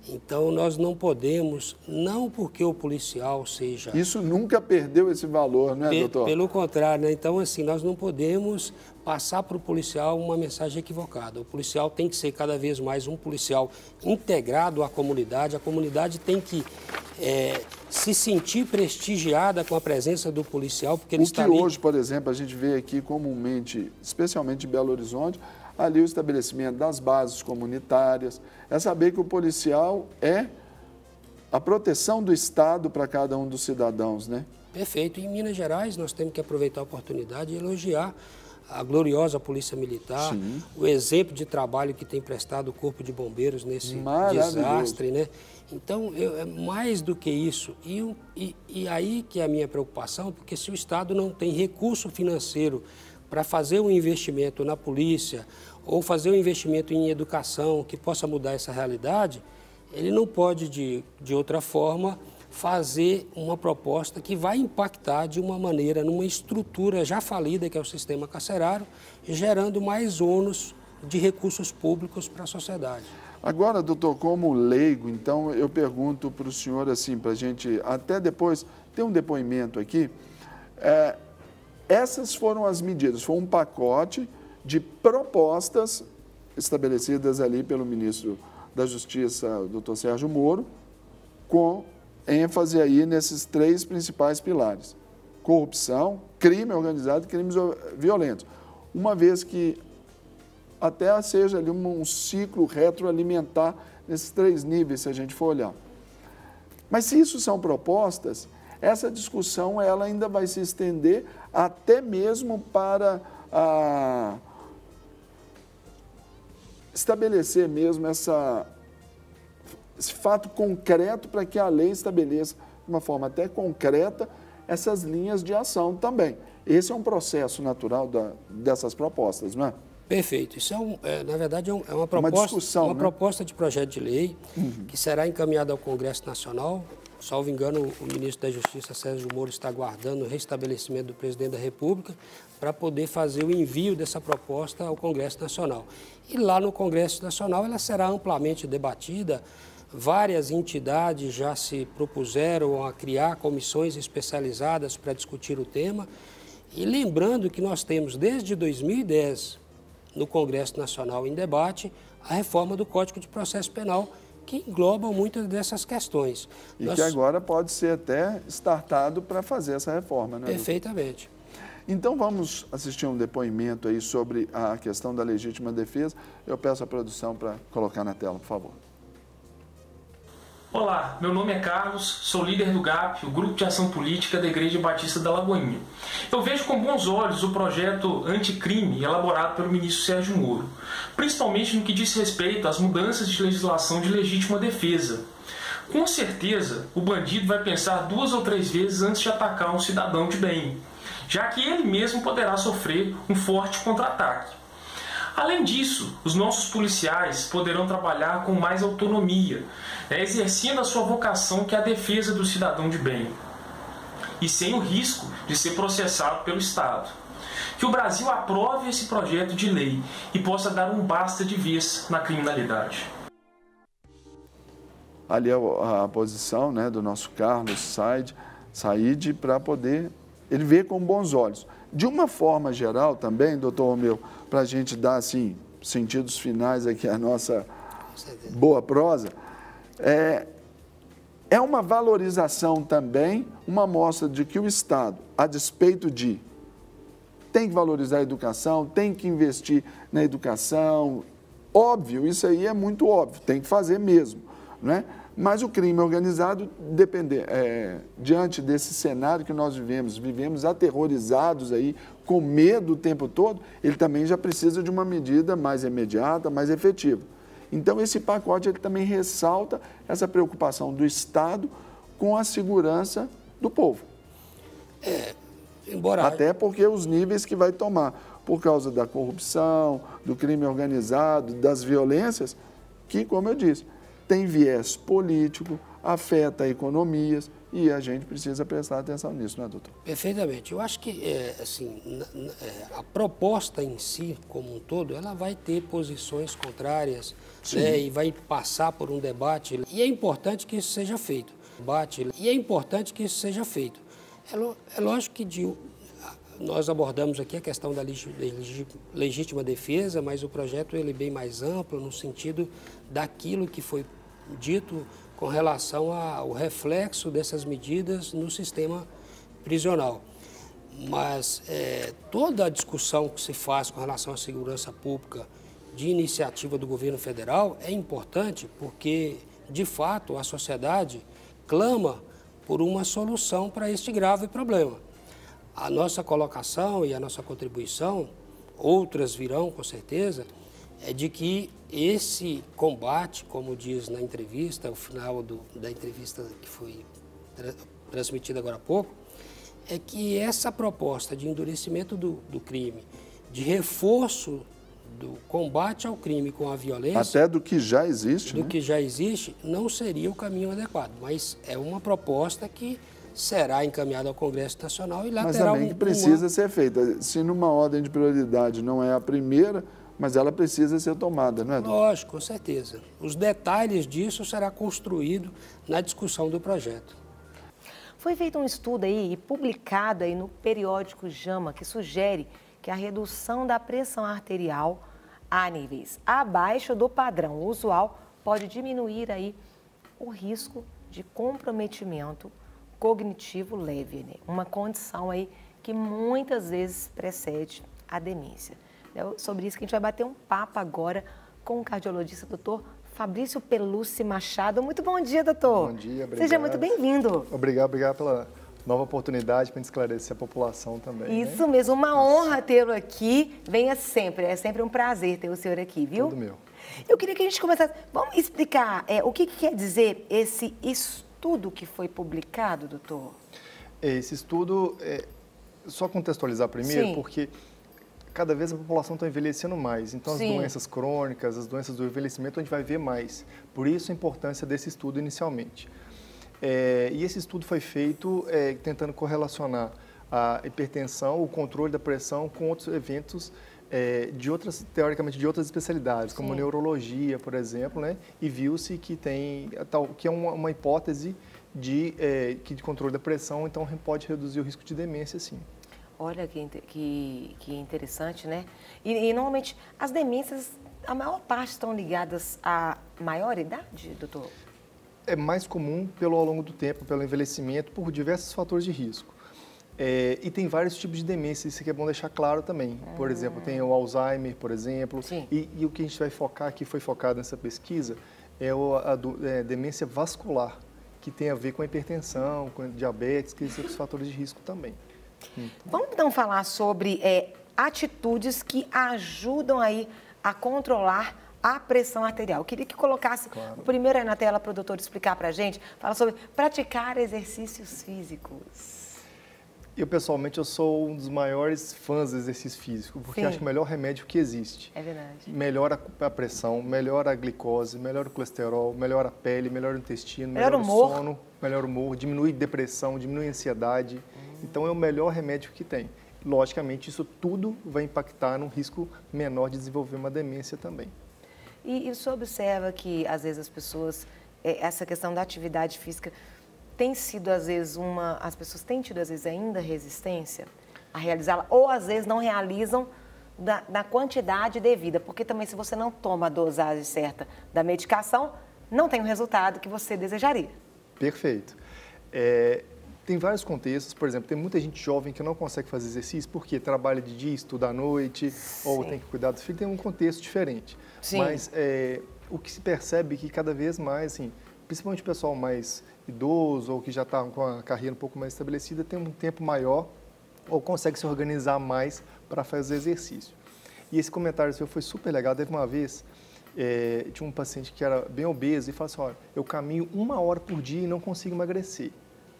Então, nós não podemos, não porque o policial seja... Isso nunca perdeu esse valor, né, doutor? Pelo contrário, né? Então, assim, nós não podemos passar para o policial uma mensagem equivocada. O policial tem que ser cada vez mais um policial integrado à comunidade. A comunidade tem que se sentir prestigiada com a presença do policial, porque ele está ali... hoje, por exemplo, a gente vê aqui comumente, especialmente em Belo Horizonte, ali o estabelecimento das bases comunitárias, é saber que o policial é a proteção do Estado para cada um dos cidadãos, né? Perfeito. Em Minas Gerais, nós temos que aproveitar a oportunidade e elogiar a gloriosa Polícia Militar, sim, o exemplo de trabalho que tem prestado o Corpo de Bombeiros nesse desastre, né? Então, é mais do que isso. E aí que é a minha preocupação, porque se o Estado não tem recurso financeiro para fazer um investimento na polícia ou fazer um investimento em educação que possa mudar essa realidade, ele não pode, de outra forma, fazer uma proposta que vai impactar de uma maneira numa estrutura já falida, que é o sistema carcerário, gerando mais ônus de recursos públicos para a sociedade. Agora, doutor, como leigo, então, eu pergunto para o senhor assim, para a gente até depois ter um depoimento aqui. Essas foram as medidas, foi um pacote de propostas estabelecidas ali pelo ministro da Justiça, doutor Sérgio Moro, com ênfase aí nesses 3 principais pilares: corrupção, crime organizado e crimes violentos. Uma vez que até seja ali um ciclo retroalimentar nesses 3 níveis, se a gente for olhar. Mas se isso são propostas, essa discussão ela ainda vai se estender até mesmo para estabelecer mesmo esse fato concreto para que a lei estabeleça de uma forma até concreta essas linhas de ação também. Esse é um processo natural dessas propostas, não é? Perfeito. Isso na verdade, é uma proposta, uma proposta de projeto de lei que será encaminhada ao Congresso Nacional. Salvo engano, o ministro da Justiça, Sérgio Moro, está aguardando o restabelecimento do presidente da República para poder fazer o envio dessa proposta ao Congresso Nacional. E lá no Congresso Nacional ela será amplamente debatida. Várias entidades já se propuseram a criar comissões especializadas para discutir o tema. E lembrando que nós temos desde 2010, no Congresso Nacional em debate, a reforma do Código de Processo Penal, que engloba muitas dessas questões. E que agora pode ser até startado para fazer essa reforma, né? Perfeitamente. Então vamos assistir um depoimento aí sobre a questão da legítima defesa. Eu peço à produção para colocar na tela, por favor. Olá, meu nome é Carlos, sou líder do GAP, o Grupo de Ação Política da Igreja Batista da Lagoinha. Eu vejo com bons olhos o projeto anticrime elaborado pelo ministro Sérgio Moro, principalmente no que diz respeito às mudanças de legislação de legítima defesa. Com certeza, o bandido vai pensar 2 ou 3 vezes antes de atacar um cidadão de bem, já que ele mesmo poderá sofrer um forte contra-ataque. Além disso, os nossos policiais poderão trabalhar com mais autonomia, exercendo a sua vocação, que é a defesa do cidadão de bem, e sem o risco de ser processado pelo Estado. Que o Brasil aprove esse projeto de lei e possa dar um basta de vez na criminalidade. Ali é a posição, né, do nosso Carlos Said para poder ele ver com bons olhos. De uma forma geral também, doutor Romeu, para a gente dar assim, sentidos finais aqui à nossa boa prosa, é uma valorização também, uma mostra de que o Estado, a despeito de tem que valorizar a educação, tem que investir na educação, óbvio, isso aí é muito óbvio, tem que fazer mesmo, né? Mas o crime organizado, diante desse cenário que nós vivemos aterrorizados aí, com medo o tempo todo, ele também já precisa de uma medida mais imediata, mais efetiva. Então, esse pacote ele também ressalta essa preocupação do Estado com a segurança do povo. Até porque os níveis que vai tomar, por causa da corrupção, do crime organizado, das violências, que, como eu disse, tem viés político, afeta economias e a gente precisa prestar atenção nisso, não é, doutor? Perfeitamente. Eu acho que a proposta em si, como um todo, ela vai ter posições contrárias, né, e vai passar por um debate. E é importante que isso seja feito. É lógico que nós abordamos aqui a questão da legítima defesa, mas o projeto ele é bem mais amplo no sentido daquilo que foi dito com relação ao reflexo dessas medidas no sistema prisional. Mas toda a discussão que se faz com relação à segurança pública de iniciativa do governo federal é importante porque, de fato, a sociedade clama por uma solução para este grave problema. A nossa colocação e a nossa contribuição, outras virão com certeza, é de que esse combate, como diz na entrevista, o final da entrevista que foi transmitida agora há pouco, é que essa proposta de endurecimento do crime, de reforço do combate ao crime com a violência... Até do que já existe, do que já existe, não seria o caminho adequado, mas é uma proposta que será encaminhada ao Congresso Nacional e lá mas terá também que precisa ser feita. Se numa ordem de prioridade não é a primeira, mas ela precisa ser tomada, não é? Lógico, com certeza. Os detalhes disso será construído na discussão do projeto. Foi feito um estudo aí e publicado aí no periódico JAMA que sugere que a redução da pressão arterial a níveis abaixo do padrão usual pode diminuir aí o risco de comprometimento cognitivo leve, né? Uma condição aí que muitas vezes precede a demência. É sobre isso que a gente vai bater um papo agora com o cardiologista, doutor Fabrício Pelucci Machado. Muito bom dia, doutor. Bom dia, obrigado. Seja muito bem-vindo. Obrigado pela nova oportunidade para esclarecer a população também. Isso, né? Mesmo, uma honra tê-lo aqui. Venha sempre, é sempre um prazer ter o senhor aqui, viu? Tudo meu. Eu queria que a gente começasse. Vamos explicar o que quer dizer esse estudo que foi publicado, doutor? Esse estudo, só contextualizar primeiro, sim, porque cada vez a população está envelhecendo mais. Então, sim, as doenças crônicas, as doenças do envelhecimento, a gente vai ver mais. Por isso, a importância desse estudo inicialmente. E esse estudo foi feito tentando correlacionar a hipertensão, o controle da pressão com outros eventos teoricamente, de outras especialidades, como, sim, neurologia, por exemplo, né? E viu-se que que é uma hipótese de controle da pressão, então pode reduzir o risco de demência, sim. Olha que interessante, né? E normalmente as demências, a maior parte estão ligadas à maior idade, doutor? É mais comum ao longo do tempo, pelo envelhecimento, por diversos fatores de risco. E tem vários tipos de demência, isso aqui é bom deixar claro também. Por exemplo, tem o Alzheimer, por exemplo. Sim. E o que a gente vai focar, que foi focado nessa pesquisa, é a demência vascular, que tem a ver com a hipertensão, com a diabetes, que são os fatores de risco também. Vamos então falar sobre atitudes que ajudam aí a controlar a pressão arterial. Eu queria que colocasse o primeiro aí na tela para o doutor explicar para a gente. Fala sobre praticar exercícios físicos. Eu, pessoalmente, eu sou um dos maiores fãs do exercício físico, porque acho que é o melhor remédio que existe. É verdade. Melhora a pressão, melhora a glicose, melhora o colesterol, melhora a pele, melhora o intestino, melhora o sono, melhora o humor, diminui depressão, diminui ansiedade. Então, é o melhor remédio que tem. Logicamente, isso tudo vai impactar num risco menor de desenvolver uma demência também. E o senhor observa que, às vezes, as pessoas, essa questão da atividade física tem sido, às vezes, as pessoas têm tido, às vezes, ainda resistência a realizá-la, ou, às vezes, não realizam na quantidade devida, porque também, se você não toma a dosagem certa da medicação, não tem o resultado que você desejaria. Perfeito. Tem vários contextos, por exemplo, tem muita gente jovem que não consegue fazer exercício porque trabalha de dia, estuda à noite, ou tem que cuidar dos filhos, tem um contexto diferente. Sim. Mas o que se percebe é que cada vez mais, assim, principalmente o pessoal mais idoso ou que já está com a carreira um pouco mais estabelecida, tem um tempo maior ou consegue se organizar mais para fazer exercício. E esse comentário seu foi super legal. Teve uma vez, tinha um paciente que era bem obeso e falou assim, olha, eu caminho 1 hora por dia e não consigo emagrecer.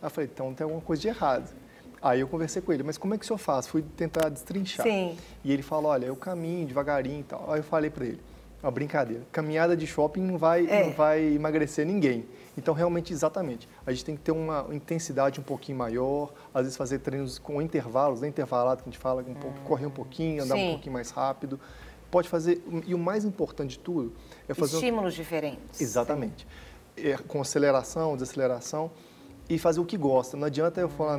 Aí eu falei, então tem alguma coisa de errado. Aí eu conversei com ele, mas como é que o senhor faz? Fui tentar destrinchar. Sim. E ele falou, olha, eu caminho devagarinho e tal. Aí eu falei para ele, uma brincadeira, caminhada de shopping não vai emagrecer ninguém. Então, realmente, exatamente, a gente tem que ter uma intensidade um pouquinho maior, às vezes fazer treinos com intervalos, né? Intervalado que a gente fala, correr um pouquinho, andar um pouquinho mais rápido. Pode fazer, e o mais importante de tudo é fazer... Estímulos diferentes. Exatamente. Com aceleração, desaceleração. E fazer o que gosta. Não adianta eu falar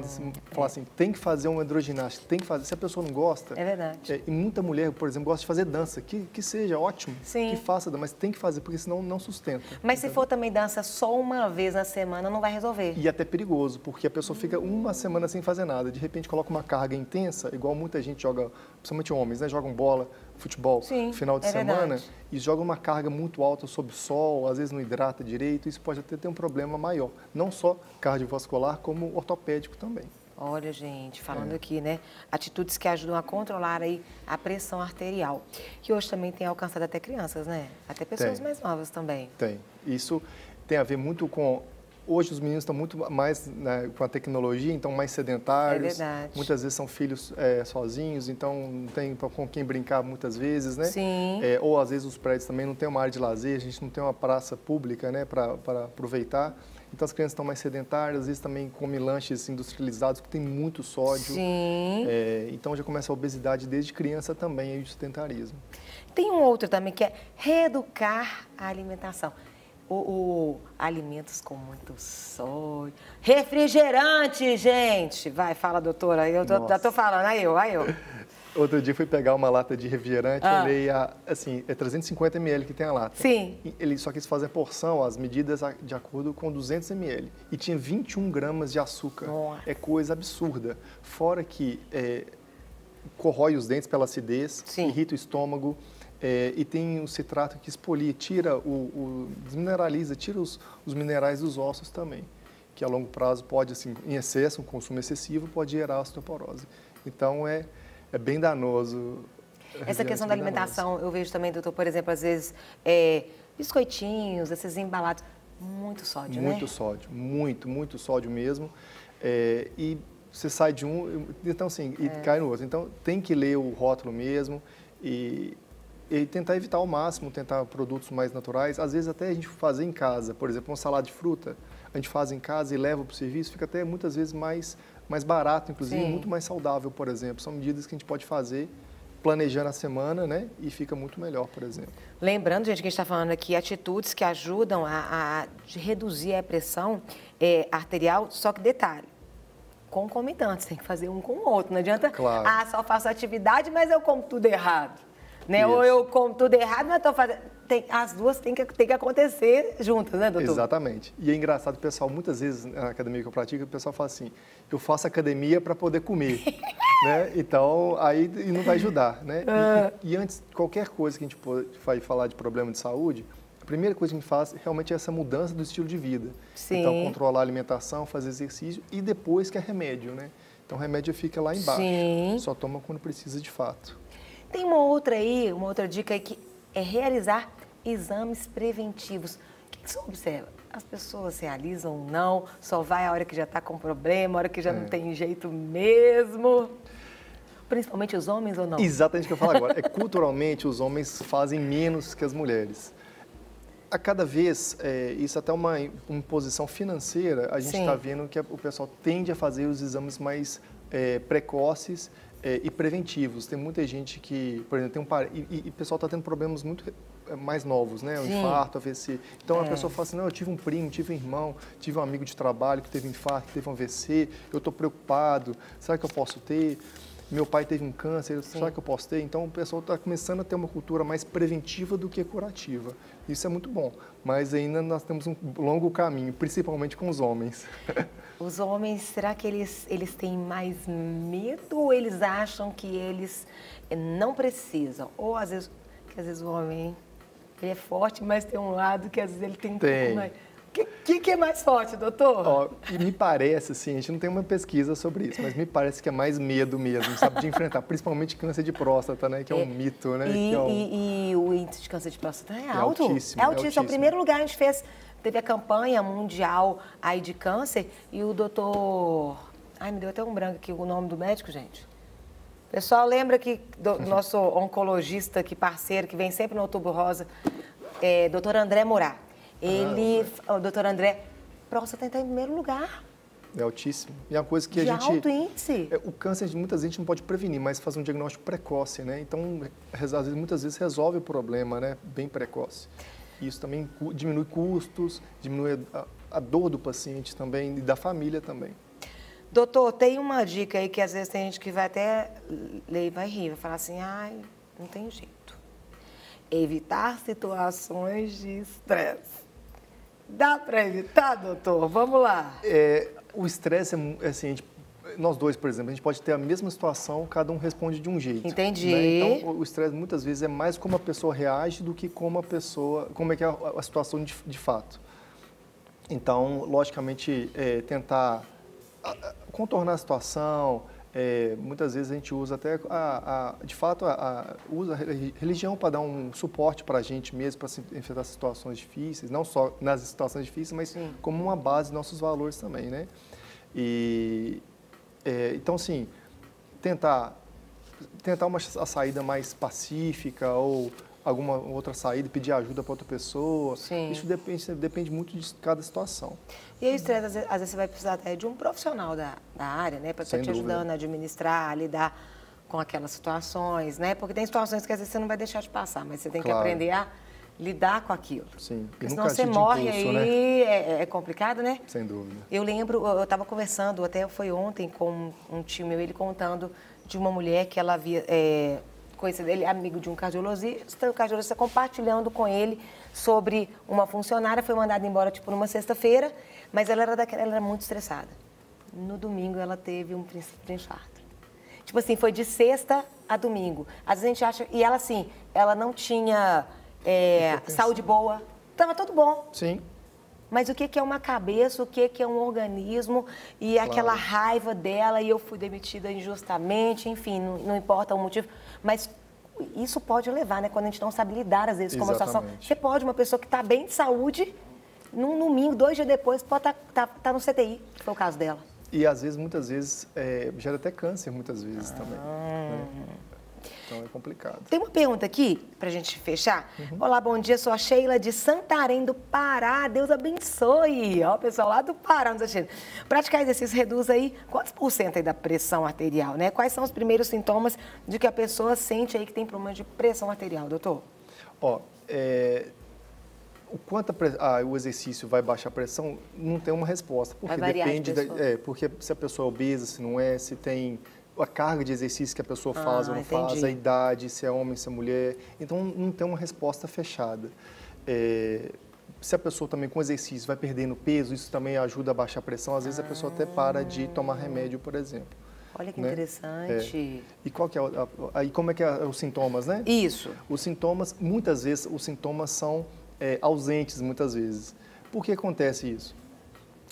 assim, tem que fazer uma hidroginástica, tem que fazer. Se a pessoa não gosta... É verdade. E muita mulher, por exemplo, gosta de fazer dança, que seja ótimo, Sim. que faça, mas tem que fazer, porque senão não sustenta. Mas se for também dança só uma vez na semana, não vai resolver. E até perigoso, porque a pessoa fica 1 semana sem fazer nada, de repente coloca uma carga intensa, igual muita gente joga, principalmente homens, né, jogam bola, futebol, no final de semana, verdade. E joga uma carga muito alta sob o sol, às vezes não hidrata direito, isso pode até ter um problema maior, não só cardiovascular, como ortopédico também. Olha, gente, falando aqui, né, atitudes que ajudam a controlar aí a pressão arterial, que hoje também tem alcançado até crianças, né? Até pessoas mais novas também. Tem. Isso tem a ver muito com... Hoje os meninos estão muito mais, né, com a tecnologia, então mais sedentários. É verdade. Muitas vezes são filhos sozinhos, então não tem com quem brincar muitas vezes, né? Sim. Ou às vezes os prédios também não tem uma área de lazer, a gente não tem uma praça pública, né, para aproveitar. Então as crianças estão mais sedentárias, às vezes também comem lanches industrializados que tem muito sódio. Sim. Então já começa a obesidade desde criança também, aí o sedentarismo. Tem um outro também que é reeducar a alimentação. Alimentos com muito sódio. Refrigerante, gente! Vai, fala, doutora. Eu já tô falando, aí eu. Outro dia fui pegar uma lata de refrigerante, olhei, assim, é 350 ml que tem a lata. Sim. Ele só quis fazer a porção, as medidas de acordo com 200 ml. E tinha 21 gramas de açúcar. Nossa. É coisa absurda. Fora que corrói os dentes pela acidez, Sim. irrita o estômago. E tem o citrato que expolia, desmineraliza, tira os minerais dos ossos também, que a longo prazo pode, assim, em excesso, um consumo excessivo, pode gerar osteoporose. Então, é bem danoso. Essa questão da alimentação, eu vejo também, doutor, por exemplo, às vezes, biscoitinhos, esses embalados, muito sódio, né? Muito sódio, muito sódio mesmo. E você sai de um, então, assim, e cai no outro. Então, tem que ler o rótulo mesmo e tentar evitar ao máximo, tentar produtos mais naturais. Às vezes até a gente fazer em casa, por exemplo, uma salada de fruta, a gente faz em casa e leva para o serviço, fica até muitas vezes mais barato, inclusive, muito mais saudável, por exemplo. São medidas que a gente pode fazer planejando a semana, né? E fica muito melhor, por exemplo. Lembrando, gente, que a gente está falando aqui atitudes que ajudam a reduzir a pressão arterial, só que detalhe, concomitantes, tem que fazer um com o outro. Não adianta, claro. só faço atividade, mas eu como tudo errado. Né? Ou eu como tudo errado, mas estou fazendo... as duas têm que acontecer juntas, né, doutor? Exatamente. E é engraçado, pessoal, muitas vezes na academia que eu pratico, o pessoal fala assim, eu faço academia para poder comer, né? Então, aí não vai ajudar, né? E antes, qualquer coisa que a gente vai falar de problema de saúde, a primeira coisa que a gente faz realmente é essa mudança do estilo de vida. Sim. Então, controlar a alimentação, fazer exercício e depois que é remédio, né? Então, o remédio fica lá embaixo. Sim. Só toma quando precisa de fato. Tem uma outra dica aí que é realizar exames preventivos. O que você observa? As pessoas realizam ou não? Só vai a hora que já está com problema, a hora que já não tem jeito mesmo? Principalmente os homens ou não? Exatamente o que eu falo agora. Culturalmente, os homens fazem menos que as mulheres. A cada vez, isso até uma imposição financeira, a gente está vendo que o pessoal tende a fazer os exames mais precoces e preventivos. Tem muita gente que, por exemplo, e o pessoal está tendo problemas muito mais novos, né? O infarto, AVC. Então a pessoa fala assim, não, eu tive um primo, tive um irmão, tive um amigo de trabalho que teve infarto, que teve um AVC, eu estou preocupado, será que eu posso ter? Meu pai teve um câncer, será que eu posso ter? Então o pessoal está começando a ter uma cultura mais preventiva do que curativa. Isso é muito bom, mas ainda nós temos um longo caminho, principalmente com os homens. Os homens, será que eles têm mais medo ou eles acham que eles não precisam? Ou às vezes o homem, ele é forte, mas tem um lado que às vezes ele tem um pouco mais... O que é mais forte, doutor? E me parece, assim, a gente não tem uma pesquisa sobre isso, mas me parece que é mais medo mesmo, sabe, de enfrentar, principalmente câncer de próstata, né, que é um mito, né? E o índice de câncer de próstata é alto. Altíssimo. É altíssimo. É o primeiro lugar a gente teve a campanha mundial aí de câncer e o doutor... Ai, me deu até um branco aqui o nome do médico, gente. Pessoal, lembra que do nosso oncologista, que parceiro, que vem sempre no Outubro Rosa, doutor André Moura. O doutor André, próstata está em primeiro lugar. É altíssimo. E é uma coisa que a gente... De alto índice. O câncer, muita gente não pode prevenir, mas faz um diagnóstico precoce, né? Então, muitas vezes resolve o problema, né? Bem precoce. Isso também diminui custos, diminui a dor do paciente também e da família também. Doutor, tem uma dica aí que às vezes tem gente que vai até ler e vai rir, vai falar assim, ai, não tem jeito. Evitar situações de estresse. Dá para evitar, doutor? Vamos lá. O estresse, assim, nós dois, por exemplo, a gente pode ter a mesma situação, cada um responde de um jeito. Entendi. Né? Então, o estresse muitas vezes é mais como a pessoa reage do que como é que é a situação de fato. Então, logicamente, tentar contornar a situação, muitas vezes a gente usa até, de fato, usa a religião para dar um suporte para a gente mesmo, para enfrentar situações difíceis, não só nas situações difíceis, mas como uma base de nossos valores também, né? Então, assim, tentar a saída mais pacífica ou alguma outra saída, pedir ajuda para outra pessoa. Sim. Isso depende muito de cada situação. E aí, o estresse, às vezes você vai precisar até de um profissional da área, né? Para estar te ajudando a administrar, a lidar com aquelas situações, né? Porque tem situações que às vezes você não vai deixar de passar, mas você tem que aprender a lidar com aquilo. Sim. Porque senão você morre impulso, aí, né? É complicado, né? Sem dúvida. Eu lembro, eu estava conversando, até foi ontem, com um tio meu, ele contando de uma mulher que ela havia... conhecido ele, amigo de um cardiologista, o cardiologista compartilhando com ele sobre uma funcionária, foi mandada embora, tipo, numa sexta-feira, mas ela era muito estressada. No domingo, ela teve um princípio de infarto. Tipo assim, foi de sexta a domingo. Às vezes a gente acha... E ela, assim, ela não tinha saúde boa, estava tudo bom. Sim. Mas o que é uma cabeça, o que é um organismo e aquela raiva dela e eu fui demitida injustamente, enfim, não importa o motivo. Mas isso pode levar, né? Quando a gente não sabe lidar, às vezes, com uma situação. Você pode, uma pessoa que está bem de saúde, num domingo, 2 dias depois, pode estar no CTI, que foi o caso dela. E às vezes, muitas vezes, gera até câncer, muitas vezes também. Né? Então é complicado. Tem uma pergunta aqui, pra gente fechar. Olá, bom dia, sou a Sheila de Santarém, do Pará. Deus abençoe. Ó, o pessoal lá do Pará nos assistindo. Praticar exercício reduz aí quantos % aí da pressão arterial, né? Quais são os primeiros sintomas de que a pessoa sente aí que tem problema de pressão arterial, doutor? O quanto o exercício vai baixar a pressão, não tem uma resposta. Porque vai variar depende porque se a pessoa é obesa, se não é, se tem a carga de exercício que a pessoa faz ou não faz, a idade, se é homem, se é mulher. Então, não tem uma resposta fechada. Se a pessoa também com exercício vai perdendo peso, isso também ajuda a baixar a pressão. Às vezes a pessoa até para de tomar remédio, por exemplo. Olha que interessante. E qual que é aí como é que é os sintomas, né? Isso. Os sintomas, muitas vezes, os sintomas são ausentes, muitas vezes. Por que acontece isso?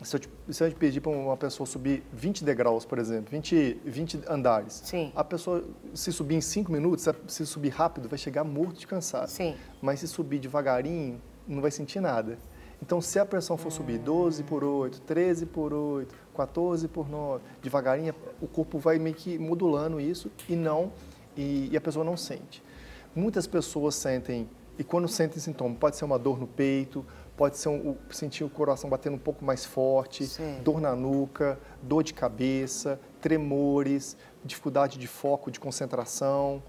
Se eu te pedir para uma pessoa subir 20 degraus, por exemplo, 20 andares, Sim. a pessoa, se subir em 5 minutos, se subir rápido, vai chegar morto de cansaço. Sim. Mas se subir devagarinho, não vai sentir nada. Então, se a pressão for subir 12 por 8, 13 por 8, 14 por 9, devagarinho, o corpo vai meio que modulando isso e a pessoa não sente. Muitas pessoas sentem, e quando sentem sintoma, pode ser uma dor no peito, pode ser sentir o coração batendo um pouco mais forte, dor na nuca, dor de cabeça, tremores, dificuldade de foco, de concentração.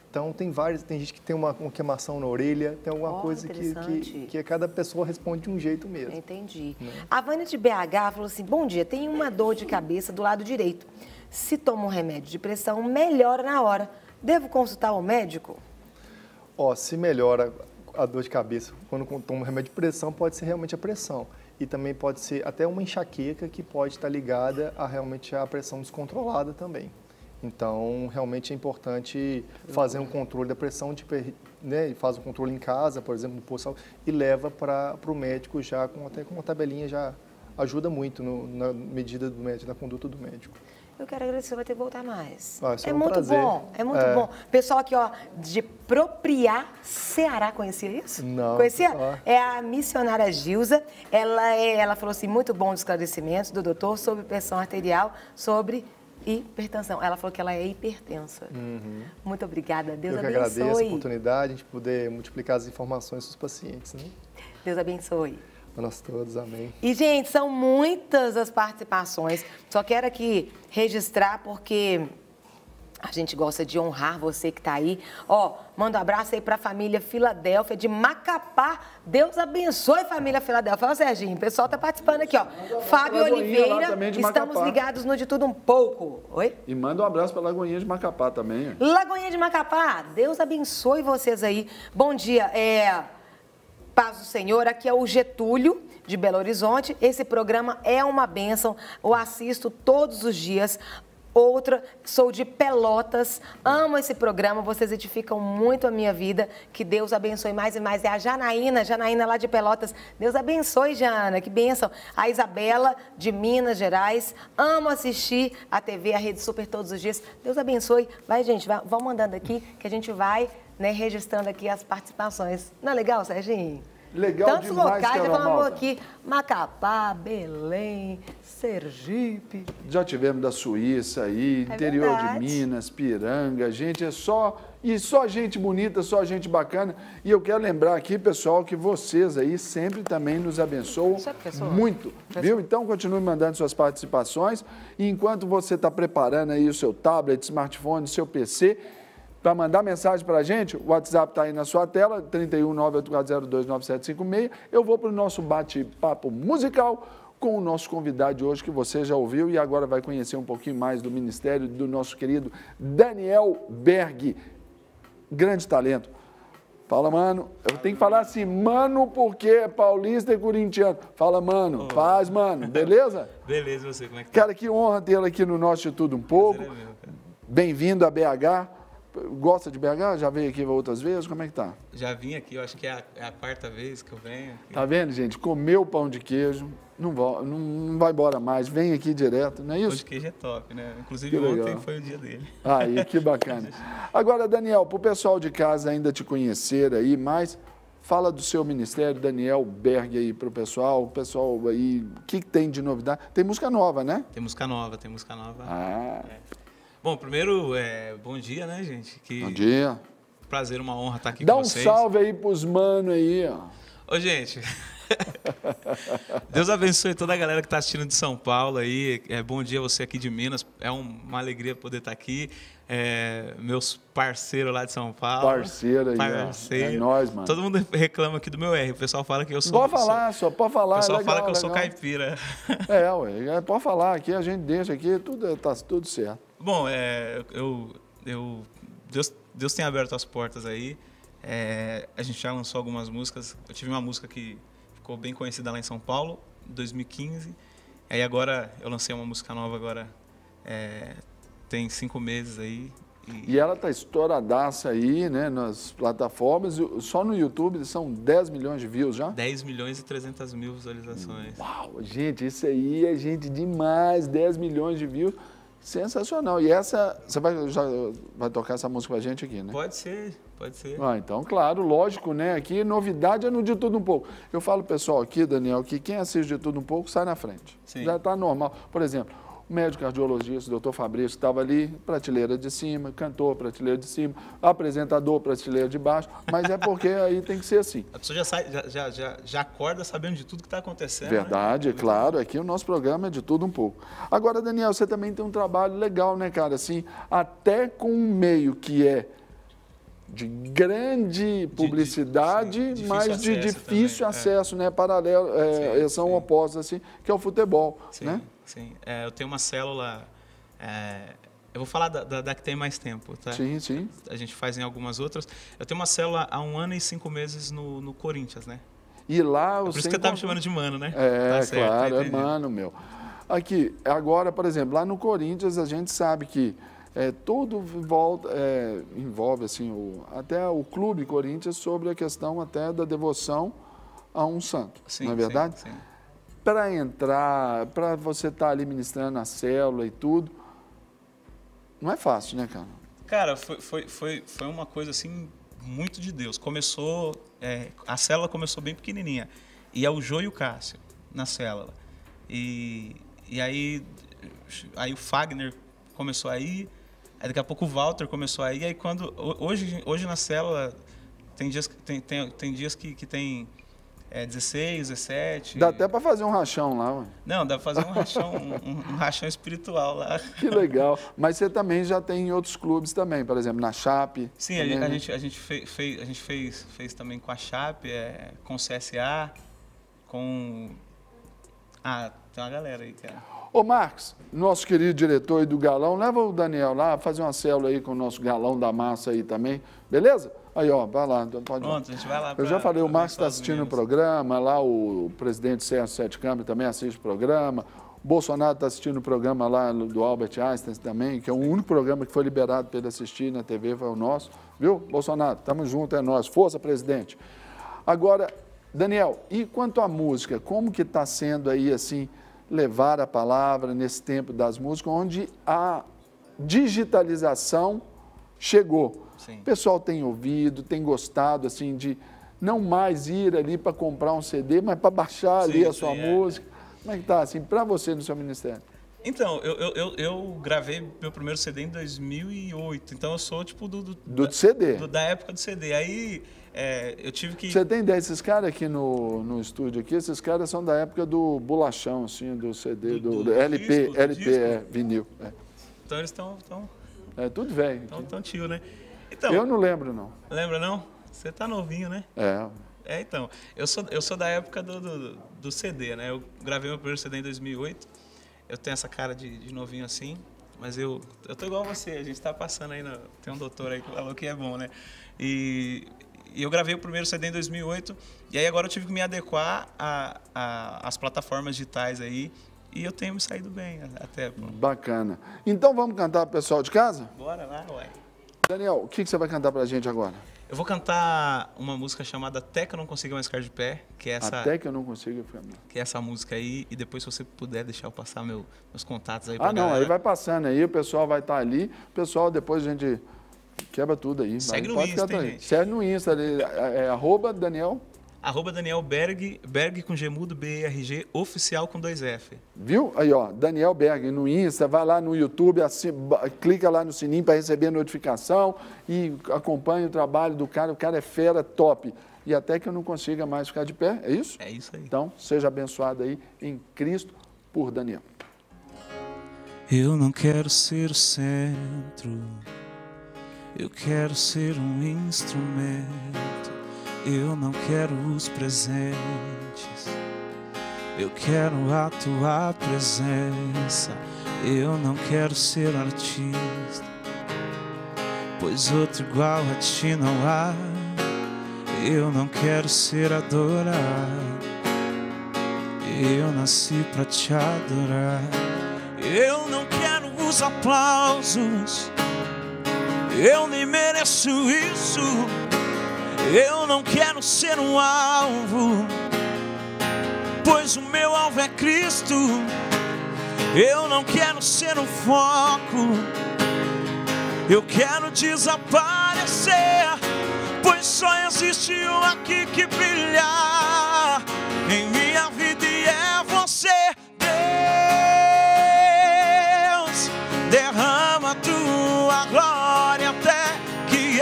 Então, tem gente que tem uma queimação na orelha, tem alguma coisa que cada pessoa responde de um jeito mesmo. Entendi. A Vânia de BH falou assim, bom dia, tem uma dor de cabeça do lado direito. Se toma um remédio de pressão, melhora na hora. Devo consultar o médico? Se melhora a dor de cabeça quando toma um remédio de pressão, pode ser realmente a pressão. E também pode ser até uma enxaqueca que pode estar ligada a realmente a pressão descontrolada também. Então, realmente é importante fazer um controle da pressão, faz um controle em casa, por exemplo, no posto de saúde, e leva para o médico já, até com uma tabelinha, já ajuda muito na medida do médico, na conduta do médico. Eu quero agradecer, vai ter que voltar mais. É muito prazer. Bom, é muito bom. Pessoal aqui, de Propriá, Ceará, conhecia isso? Não. Conhecia? É a missionária Gilza. Ela falou assim, muito bom os esclarecimentos do doutor sobre pressão arterial, sobre hipertensão. Ela falou que ela é hipertensa. Muito obrigada. Deus abençoe. Eu que agradeço a oportunidade de a gente poder multiplicar as informações dos pacientes. Né? Deus abençoe. Para nós todos, amém. E, gente, são muitas as participações. Só quero aqui registrar porque a gente gosta de honrar você que está aí. Manda um abraço aí para a família Filadélfia de Macapá. Deus abençoe, família Filadélfia. Serginho, o pessoal está participando aqui, Fábio Oliveira, estamos ligados no De Tudo Um Pouco. Oi? E manda um abraço para Lagoinha de Macapá também. Lagoinha de Macapá, Deus abençoe vocês aí. Bom dia, paz do Senhor, aqui é o Getúlio, de Belo Horizonte. Esse programa é uma bênção, eu assisto todos os dias. Outra, sou de Pelotas, amo esse programa, vocês edificam muito a minha vida, que Deus abençoe mais e mais. É a Janaína lá de Pelotas, Deus abençoe, Jana, que bênção. A Isabela, de Minas Gerais, amo assistir a TV, a Rede Super todos os dias, Deus abençoe. Vai, gente, vão mandando aqui, que a gente vai registrando aqui as participações. Não é legal, Serginho? Legal tantos demais, locais, já falamos Malta. aqui, Macapá, Belém, Sergipe. Já tivemos da Suíça aí, interior verdade. de Minas, Piranga, gente, só gente bonita, só gente bacana. E eu quero lembrar aqui, pessoal, que vocês aí sempre também nos abençoam muito, viu? Então, continue mandando suas participações. E enquanto você está preparando aí o seu tablet, smartphone, seu PC, para mandar mensagem para a gente, o WhatsApp está aí na sua tela, 31984029756. Eu vou para o nosso bate-papo musical com o nosso convidado de hoje, que você já ouviu e agora vai conhecer um pouquinho mais do ministério do nosso querido Daniel Berg. Grande talento. Fala, mano. Eu tenho que falar assim, mano, porque é paulista e corintiano. Fala, mano. Paz, mano. Beleza? Beleza, você, como é que tá? Cara, que honra tê-lo aqui no nosso De Tudo Um Pouco. Bem-vindo a BH. Gosta de BH? Já veio aqui outras vezes? Como é que tá? Já vim aqui, eu acho que é a quarta vez que eu venho. Aqui. Tá vendo, gente? Comeu pão de queijo, não vai embora mais, vem aqui direto, não é isso? Pão de queijo é top, né? Inclusive ontem foi o dia dele. Aí, que bacana. Agora, Daniel, para o pessoal de casa ainda te conhecer aí mais, fala do seu ministério, Daniel Berg, aí para o pessoal aí, o que tem de novidade? Tem música nova, né? Tem música nova. Ah. Bom, primeiro, bom dia, né, gente? Bom dia. Prazer, uma honra estar aqui Dá com vocês. Dá um salve aí pros mano aí, ó. Ô, gente, Deus abençoe toda a galera que está assistindo de São Paulo aí. Bom dia você aqui de Minas. É uma alegria poder estar aqui. Meus parceiros lá de São Paulo. Parceiro aí, parceiro. É nóis, mano. Todo mundo reclama aqui do meu R. O pessoal fala que eu sou... Pode falar, pode falar. O pessoal legal, fala que eu sou legal. caipira. Ué, pode falar. Aqui a gente deixa aqui, tá tudo certo. Bom, Deus tem aberto as portas aí. A gente já lançou algumas músicas. Eu tive uma música que ficou bem conhecida lá em São Paulo, em 2015. Aí agora eu lancei uma música nova agora, tem 5 meses aí. E ela tá estouradaça aí, né, nas plataformas. Só no YouTube são 10 milhões de views já? 10 milhões e 300 mil visualizações. Uau, gente, isso aí é gente demais, 10 milhões de views. Sensacional. E essa, você já vai tocar essa música pra gente aqui, né? Pode ser, pode ser. Então, claro, lógico, né? Aqui, novidade é no De Tudo Um Pouco. Eu falo, pessoal, aqui, Daniel, que quem assiste De Tudo Um Pouco sai na frente. Sim. Já tá normal. Por exemplo, o médico cardiologista, o doutor Fabrício, estava ali, prateleira de cima, cantor, prateleira de cima, apresentador, prateleira de baixo, mas é porque aí tem que ser assim. A pessoa já acorda sabendo de tudo que está acontecendo. Verdade, né? é claro, aqui o nosso programa é De Tudo Um Pouco. Agora, Daniel, você também tem um trabalho legal, né, cara? Assim, até com um meio que é de grande publicidade, mas de difícil acesso, né? Paralelo, são opostos, assim, que é o futebol, né? Sim, eu tenho uma célula, eu vou falar da que tem mais tempo, tá? Sim, sim. A gente faz em algumas outras. Eu tenho uma célula há 1 ano e 5 meses no Corinthians, né? E lá... Por isso que você tá me chamando de mano, né? Tá certo, claro, tá mano, meu. Aqui, agora, por exemplo, lá no Corinthians, a gente sabe que tudo envolve assim, até o clube Corinthians sobre a questão até da devoção a um santo, sim, não é verdade? Sim, sim. Para entrar, para você estar ali ministrando a célula e tudo, não é fácil, né, cara? Cara, foi uma coisa assim, muito de Deus. Começou, a célula começou bem pequenininha, e é o Jô e o Cássio na célula. E aí o Fagner começou aí, daqui a pouco o Walter começou aí, aí quando hoje na célula tem dias que tem 16, 17. Dá até para fazer um rachão lá, ué. Não, dá para fazer um rachão, um rachão espiritual lá. Que legal. Mas você também já tem em outros clubes também, por exemplo, na Chape. Sim, também, a gente fez também com a Chape, com o CSA, com... tem uma galera aí, cara. Ô, Marcos, nosso querido diretor aí do Galão, leva o Daniel lá, fazer uma célula aí com o nosso Galão da Massa aí também, beleza? Aí, ó, vai lá. Pode Pronto, a gente vai lá. Eu já falei, o Marcos está assistindo o programa, lá o presidente Sérgio Sete Câmara também assiste o programa, o Bolsonaro está assistindo o programa lá do Albert Einstein também, que é o único programa que foi liberado para ele assistir na TV, foi o nosso. Viu, Bolsonaro? Tamo junto, é nós. Força, presidente. Agora, Daniel, e quanto à música, como que está sendo aí, assim, levar a palavra nesse tempo das músicas, onde a digitalização chegou? Sim. O pessoal tem ouvido, tem gostado, assim, de não mais ir ali para comprar um CD, mas para baixar ali a sua música. Como é que está, assim, para você no seu ministério? Então, eu gravei meu primeiro CD em 2008, então eu sou, tipo, do CD. Da época do CD. Aí, eu tive que... Você tem ideia, esses caras aqui no estúdio aqui, esses caras são da época do bolachão, assim, do CD, do LP, disco. Vinil. Então eles estão... Tudo velho. Então tio, né? Então, eu não lembro, não. Lembra, não? Você tá novinho, né? Então, eu sou da época do CD, né? Eu gravei meu primeiro CD em 2008. Eu tenho essa cara de novinho assim, mas eu tô igual a você. A gente tá passando aí, tem um doutor aí que falou que é bom, né? E eu gravei o primeiro CD em 2008, e aí agora eu tive que me adequar às plataformas digitais aí, e eu tenho me saído bem até. Pô. Bacana. Então vamos cantar pro pessoal de casa? Bora lá, uai. Daniel, o que você vai cantar pra gente agora? Eu vou cantar uma música chamada Até Que Eu Não Consiga Mais Ficar de Pé, que é essa... Até Que Eu Não Consiga Ficar de Pé. Que é essa música aí, e depois se você puder deixar eu passar meus contatos aí pra galera. Aí vai passando aí, o pessoal vai estar ali, o pessoal depois a gente quebra tudo aí. Segue no Insta, hein, gente? Segue no Insta, ali, @Daniel... @Daniel Berg, Berg com G mudo, BRG, oficial com 2F. Viu? Aí, ó, Daniel Berg no Insta, vai lá no YouTube, clica lá no sininho para receber a notificação e acompanha o trabalho do cara. O cara é fera, top. e até que eu não consiga mais ficar de pé, é isso? É isso aí. Então, seja abençoado aí em Cristo por Daniel. Eu não quero ser o centro, eu quero ser um instrumento. Eu não quero os presentes, eu quero a tua presença. Eu não quero ser artista, pois outro igual a ti não há. Eu não quero ser adorado, eu nasci pra te adorar. Eu não quero os aplausos, eu nem mereço isso. Eu não quero ser um alvo, pois o meu alvo é Cristo. Eu não quero ser um foco, eu quero desaparecer, pois só existe um aqui que brilha em minha vida e é você. Deus, derrama a tua glória até que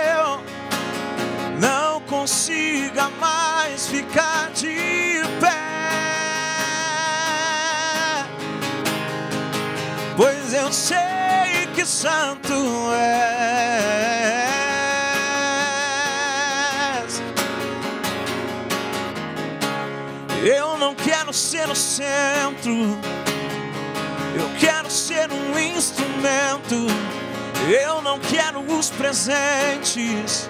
eu não consiga mais ficar de pé, pois eu sei que santo és. Eu não quero ser o centro, eu quero ser um instrumento. Eu não quero os presentes,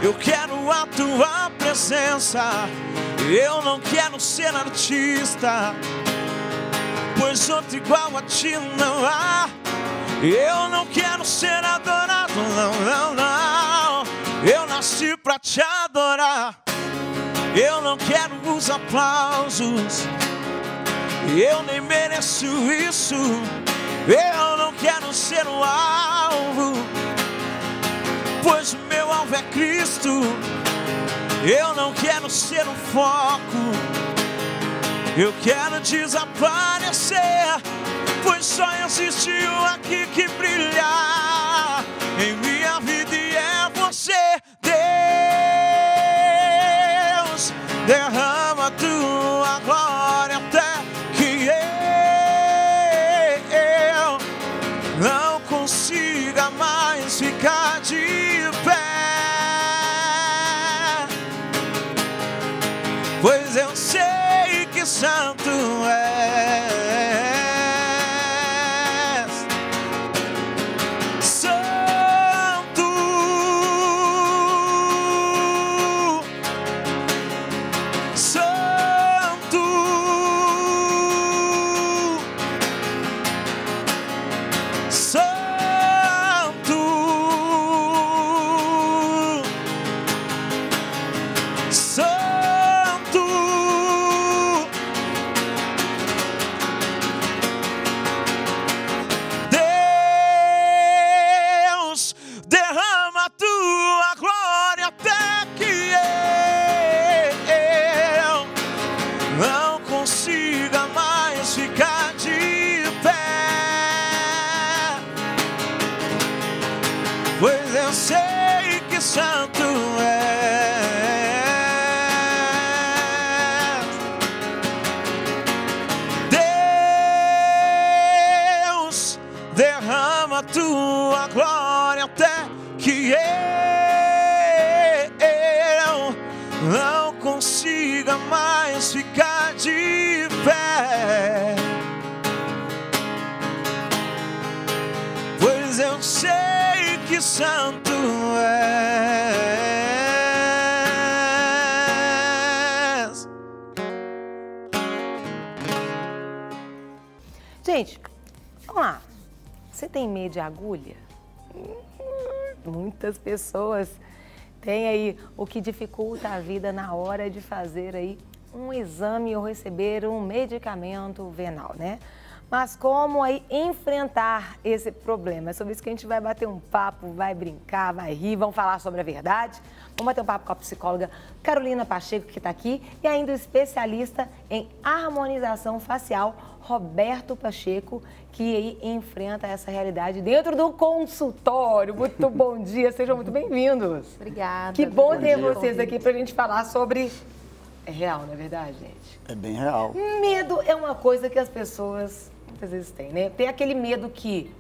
eu quero a tua presença. Eu não quero ser artista, pois outro igual a ti não há. Eu não quero ser adorado, não, não, não. Eu nasci pra te adorar. Eu não quero os aplausos, eu nem mereço isso. Eu não quero ser o alvo, pois o meu alvo é Cristo. Eu não quero ser um foco, eu quero desaparecer, pois só existe um aqui que brilha em minha vida e é você. Deus, derrama a tua glória até que eu não consiga mais ficar de pé, pois eu sei que santo és. Santo, santo, santo, santo. Deus, derrama a tua glória até que eu não consiga mais ficar de pé, pois eu sei que santo és. Deus, derrama a tua glória até que eu não consiga mais ficar de pé, pois eu sei que santo és. Gente, vamos lá. Você tem medo de agulha? Muitas pessoas têm aí o que dificulta a vida na hora de fazer aí um exame ou receber um medicamento venal, né? Mas como aí enfrentar esse problema? É sobre isso que a gente vai bater um papo, vai brincar, vai rir, vamos falar sobre a verdade. Vamos bater um papo com a psicóloga Carolina Pacheco, que está aqui, e ainda o especialista em harmonização facial, Roberto Pacheco, que aí enfrenta essa realidade dentro do consultório. Muito bom dia, sejam muito bem-vindos. Obrigada. Que bom ter vocês aqui para a gente falar sobre... É real, não é verdade, gente? É bem real. Medo é uma coisa que as pessoas muitas vezes têm, né? Tem aquele medo que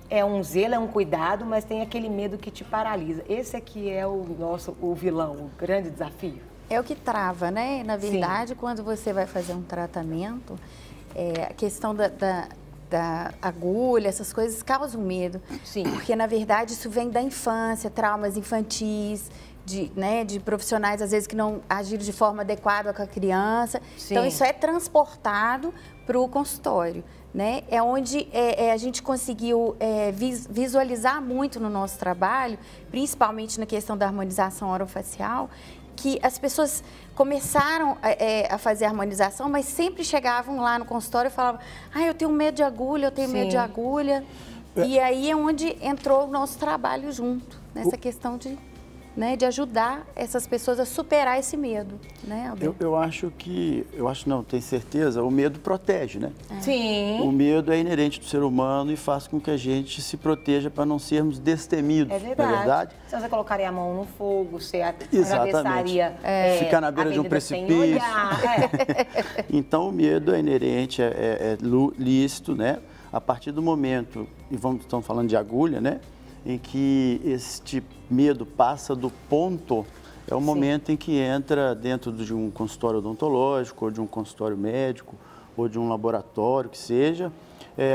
é um zelo, é um cuidado, mas tem aquele medo que te paralisa. Esse aqui é o vilão, o grande desafio. É o que trava, né? Na verdade, quando você vai fazer um tratamento, a questão da agulha, essas coisas causam medo. Sim. Porque, na verdade, isso vem da infância, traumas infantis, de profissionais, às vezes, que não agiram de forma adequada com a criança. Sim. Então, isso é transportado para o consultório, né? É onde a gente conseguiu visualizar muito no nosso trabalho, principalmente na questão da harmonização orofacial, que as pessoas começaram a fazer a harmonização, mas sempre chegavam lá no consultório e falavam: eu tenho medo de agulha, eu tenho medo de agulha. E aí é onde entrou o nosso trabalho junto, nessa questão de ajudar essas pessoas a superar esse medo, né, Alberto? Eu acho não, tenho certeza, o medo protege, né? Sim. O medo é inerente do ser humano e faz com que a gente se proteja para não sermos destemidos, é verdade. Não é verdade? Se você colocaria a mão no fogo, você atravessaria... Ficar na beira de um precipício. Então, o medo é inerente, é lícito, né? A partir do momento, e estamos falando de agulha, né? Em que este medo passa do ponto, é o momento em que entra dentro de um consultório odontológico, ou de um consultório médico, ou de um laboratório, que seja,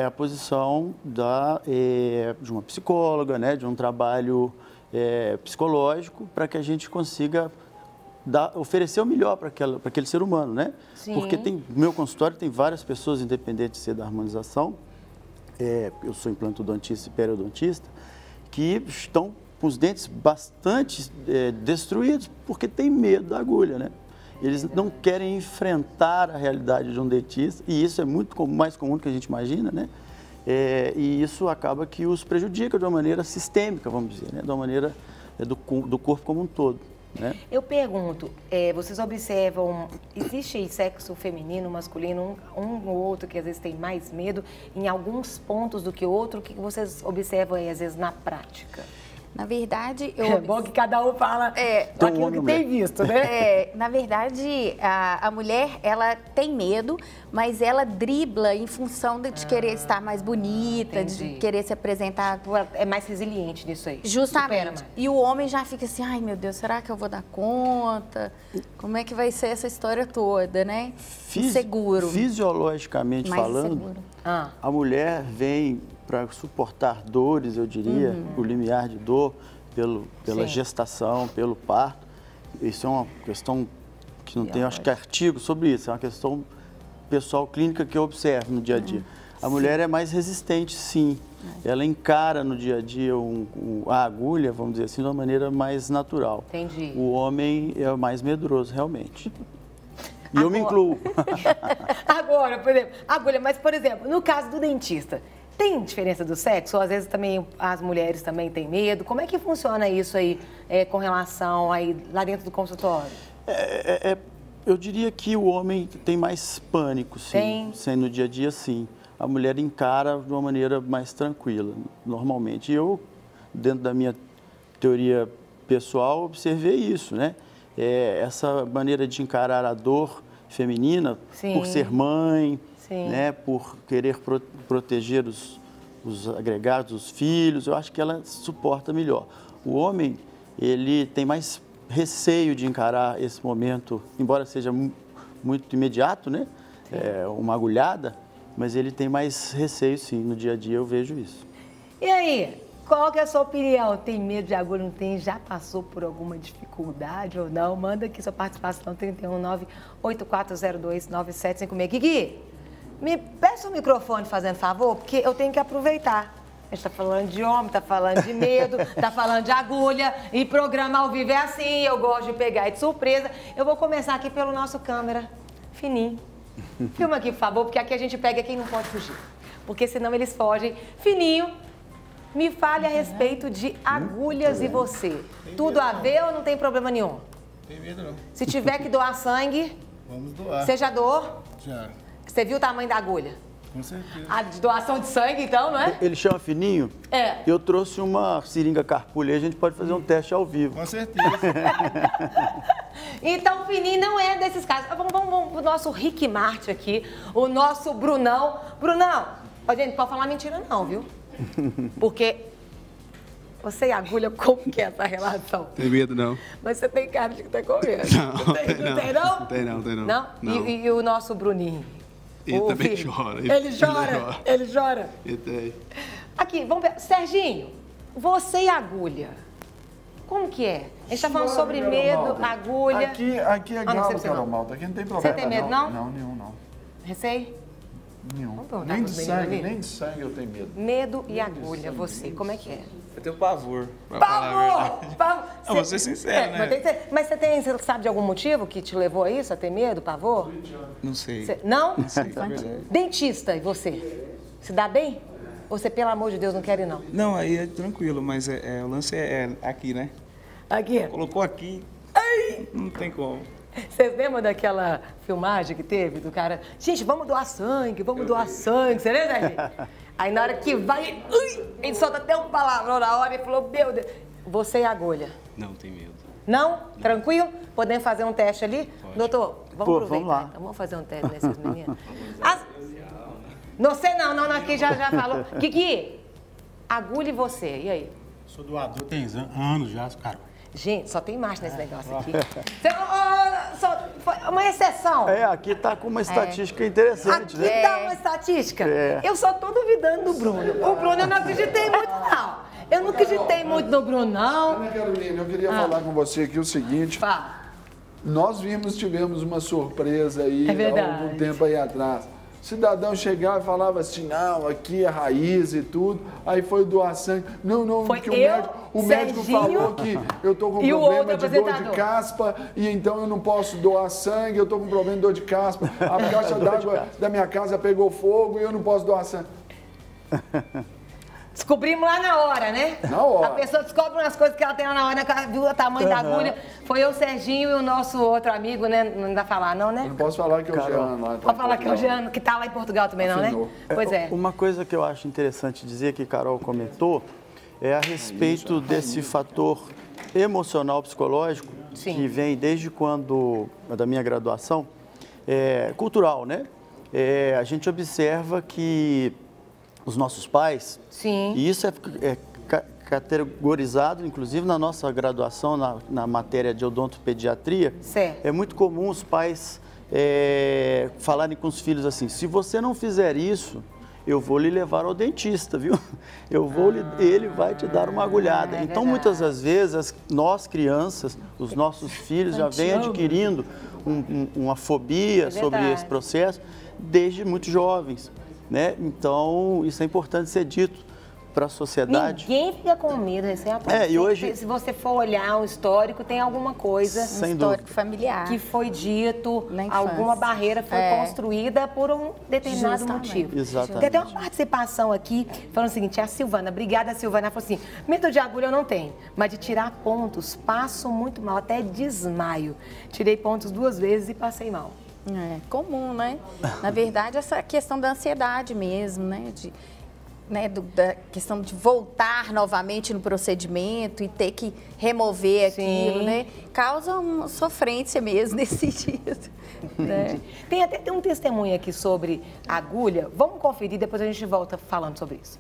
a posição de uma psicóloga, né, de um trabalho psicológico, para que a gente consiga oferecer o melhor para aquele ser humano, né? Sim. Porque no meu consultório tem várias pessoas, independente de ser da harmonização, eu sou implantodontista e periodontista, que estão com os dentes bastante destruídos porque tem medo da agulha, né? Eles não querem enfrentar a realidade de um dentista, e isso é muito mais comum do que a gente imagina, né? E isso acaba que os prejudica de uma maneira sistêmica, vamos dizer, né? De uma maneira do corpo como um todo, né? Eu pergunto, vocês observam, existe sexo feminino, masculino, um ou outro que às vezes tem mais medo em alguns pontos do que outro? O que vocês observam aí, às vezes, na prática? Na verdade, É bom que cada um fala daquilo que tem visto, né? Na verdade, a mulher, ela tem medo, mas ela dribla em função de querer estar mais bonita, entendi. De querer se apresentar. É mais resiliente nisso aí. Justamente. E o homem já fica assim: ai, meu Deus, será que eu vou dar conta? Como é que vai ser essa história toda, né? Inseguro. Fisiologicamente falando, a mulher vem para suportar dores, eu diria, o limiar de dor pela gestação, pelo parto. Isso é uma questão que não tem, acho que, artigo sobre isso. É uma questão pessoal clínica que eu observo no dia a dia. A mulher é mais resistente, sim. Ela encara no dia a dia a agulha, vamos dizer assim, de uma maneira mais natural. Entendi. O homem é mais medroso, realmente. E eu me incluo. Agora, por exemplo, agulha, mas, por exemplo, no caso do dentista, tem diferença do sexo? Ou às vezes também as mulheres também têm medo? Como é que funciona isso aí com relação aí lá dentro do consultório? Eu diria que o homem tem mais pânico, sim. No dia a dia, sim. A mulher encara de uma maneira mais tranquila, normalmente. E eu, dentro da minha teoria pessoal, observei isso, né? Essa maneira de encarar a dor feminina, por ser mãe, né, por querer proteger os agregados, os filhos, eu acho que ela suporta melhor. O homem, ele tem mais receio de encarar esse momento, embora seja muito imediato, né? Uma agulhada, mas ele tem mais receio, sim. No dia a dia eu vejo isso. E aí, qual que é a sua opinião? Tem medo de agulha, não tem? Já passou por alguma dificuldade ou não? Manda aqui sua participação, 319-8402-9756. Gui, me peça o microfone, fazendo favor, porque eu tenho que aproveitar. A gente está falando de homem, está falando de medo, está falando de agulha, e programa ao vivo é assim, eu gosto de pegar de surpresa. Eu vou começar aqui pelo nosso câmera fininho. Filma aqui, por favor, porque aqui a gente pega quem não pode fugir. porque senão eles fogem. Fininho, me fale a respeito de agulhas e você. Tudo a ver ou não tem problema nenhum? Tem medo não. Se tiver que doar sangue, vamos doar. Você já doou? Já. Você viu o tamanho da agulha? Com certeza. A doação de sangue, então, não é? Ele chama Fininho? É. Eu trouxe uma seringa carpulha, a gente pode fazer um teste ao vivo. Com certeza. Então, o Fininho não é desses casos. Vamos pro nosso Rick Martin aqui, o nosso Brunão. Brunão, ó, gente, não pode falar mentira não, viu? Porque você e a agulha, como que é essa relação? Tem medo, não. Mas você tem cara de que tá com medo. Não, tem não? Não tem não, tem não. Não? Não. E o nosso Bruninho? Ele o também filho? chora. Ele chora? Ele chora? Ele tem. Aqui, vamos ver. Serginho, você e a agulha, como que é? A gente tá falando sobre medo, agulha. Aqui é galo, Carol Malta. Aqui não tem problema. Você tem medo, não? Não, nenhum, não. Receio? Nenhum. Nem de sangue eu tenho medo. Medo e agulha, você, como é que é? Eu tenho pavor. Pavor! Não, vou ser sincero, né? Mas você sabe de algum motivo que te levou a isso, a ter medo, pavor? Não sei. Não? Não sei, é verdade. Dentista, e você? Se dá bem? Ou você, pelo amor de Deus, não quer ir, não? Não, aí é tranquilo, mas o lance é aqui, né? Aqui? Colocou aqui, não tem como. Vocês lembram daquela filmagem que teve do cara? Gente, vamos doar sangue, vamos doar sangue. Você lembra, gente? Aí na hora que vai, ele solta até um palavrão na hora e falou, meu Deus. Você e a agulha? Não, tem medo. Não? Tranquilo? Podemos fazer um teste ali? Pode. Doutor, vamos aproveitar. Vamos lá. Então, vamos fazer um teste nessas meninas. Você não, aqui já falou. Kiki, agulha e você, e aí? Sou doador, tem anos já, cara. Gente, só tem macho nesse negócio aqui. Foi uma exceção. Aqui tá com uma estatística interessante, aqui tá uma estatística. Eu só tô duvidando do Bruno. O Bruno eu não acreditei muito, não. Eu não acreditei muito no Bruno, não. Ana Carolina, eu queria falar com você aqui o seguinte. Nós tivemos uma surpresa aí há algum tempo aí atrás. Cidadão chegava e falava assim, não, aqui é raiz e tudo. Aí foi doar sangue. Não, porque o médico falou que eu tô com problema de dor de caspa e então eu não posso doar sangue, eu tô com problema de dor de caspa. A caixa d'água da minha casa pegou fogo e eu não posso doar sangue. Descobrimos lá na hora, né? Na hora. A pessoa descobre umas coisas que ela tem lá na hora, que ela viu o tamanho da agulha. Foi eu, o Serginho e o nosso outro amigo, né? Não dá pra falar, não, né? Eu não posso falar que é o Jean lá. Pode falar que é o Jean, que tá lá em Portugal também, não, né? Pois é. Uma coisa que eu acho interessante dizer, que a Carol comentou, é a respeito desse fator emocional, psicológico, que vem desde quando, da minha graduação, cultural, né? A gente observa que os nossos pais, e isso é categorizado, inclusive, na nossa graduação, na matéria de odontopediatria, é muito comum os pais falarem com os filhos assim, se você não fizer isso, eu vou lhe levar ao dentista, viu? Ele vai te dar uma agulhada. Então, muitas das vezes, nós crianças, os nossos filhos já vêm adquirindo uma fobia sobre esse processo desde muito jovens, né? Então, isso é importante ser dito para a sociedade. Ninguém fica com medo, e hoje, se você for olhar o histórico, tem alguma coisa no histórico familiar que foi dito, alguma barreira foi construída por um determinado motivo. Exatamente. Tem até uma participação aqui, falando o seguinte, a Silvana, obrigada Silvana, ela falou assim, medo de agulha eu não tenho, mas de tirar pontos, passo muito mal, até desmaio. Tirei pontos 2 vezes e passei mal. É comum, né? Na verdade, essa questão da ansiedade mesmo, né? Da questão de voltar novamente no procedimento e ter que remover aquilo, né? Causa uma sofrência mesmo nesse sentido. Né? Tem até um testemunho aqui sobre a agulha. Vamos conferir, depois a gente volta falando sobre isso.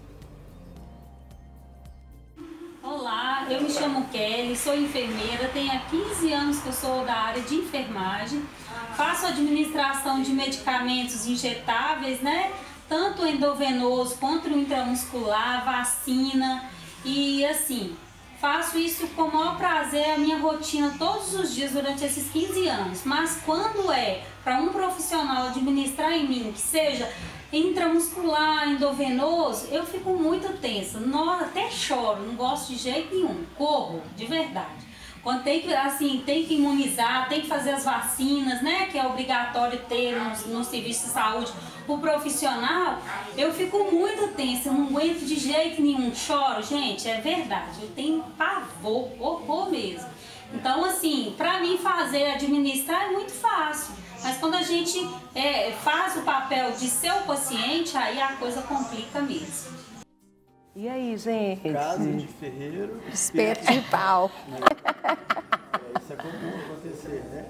Olá, eu me chamo Kelly, sou enfermeira, tenho há 15 anos que eu sou da área de enfermagem. Faço administração de medicamentos injetáveis, né? Tanto endovenoso quanto intramuscular, vacina e assim, faço isso com o maior prazer, a minha rotina todos os dias durante esses 15 anos. Mas quando é para um profissional administrar em mim, que seja intramuscular, endovenoso, eu fico muito tensa, até choro, não gosto de jeito nenhum, corro, de verdade. Quando tem que imunizar, tem que fazer as vacinas, né? Que é obrigatório ter no serviço de saúde, o profissional, eu fico muito tensa, eu não aguento de jeito nenhum, choro, gente, é verdade, eu tenho pavor, horror mesmo. Então, assim, para mim administrar é muito fácil, mas quando a gente faz o papel de ser o paciente, aí a coisa complica mesmo. E aí, gente? Casa de ferreiro. Espeto de pau. Isso é comum acontecer, né?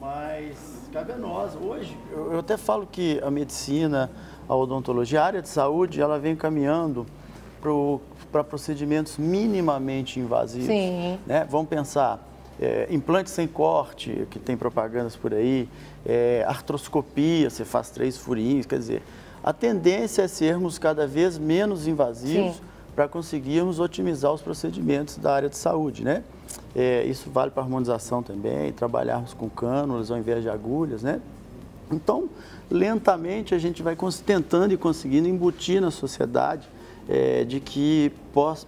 Mas cabe a nós. Hoje, eu até falo que a medicina, a odontologia, a área de saúde, ela vem caminhando para procedimentos minimamente invasivos. Sim. Né? Vamos pensar, implante sem corte, que tem propagandas por aí, artroscopia, você faz 3 furinhos, quer dizer... A tendência é sermos cada vez menos invasivos para conseguirmos otimizar os procedimentos da área de saúde, né? Isso vale para a harmonização também, trabalharmos com cânulas ao invés de agulhas, né? Então, lentamente a gente vai tentando e conseguindo embutir na sociedade de que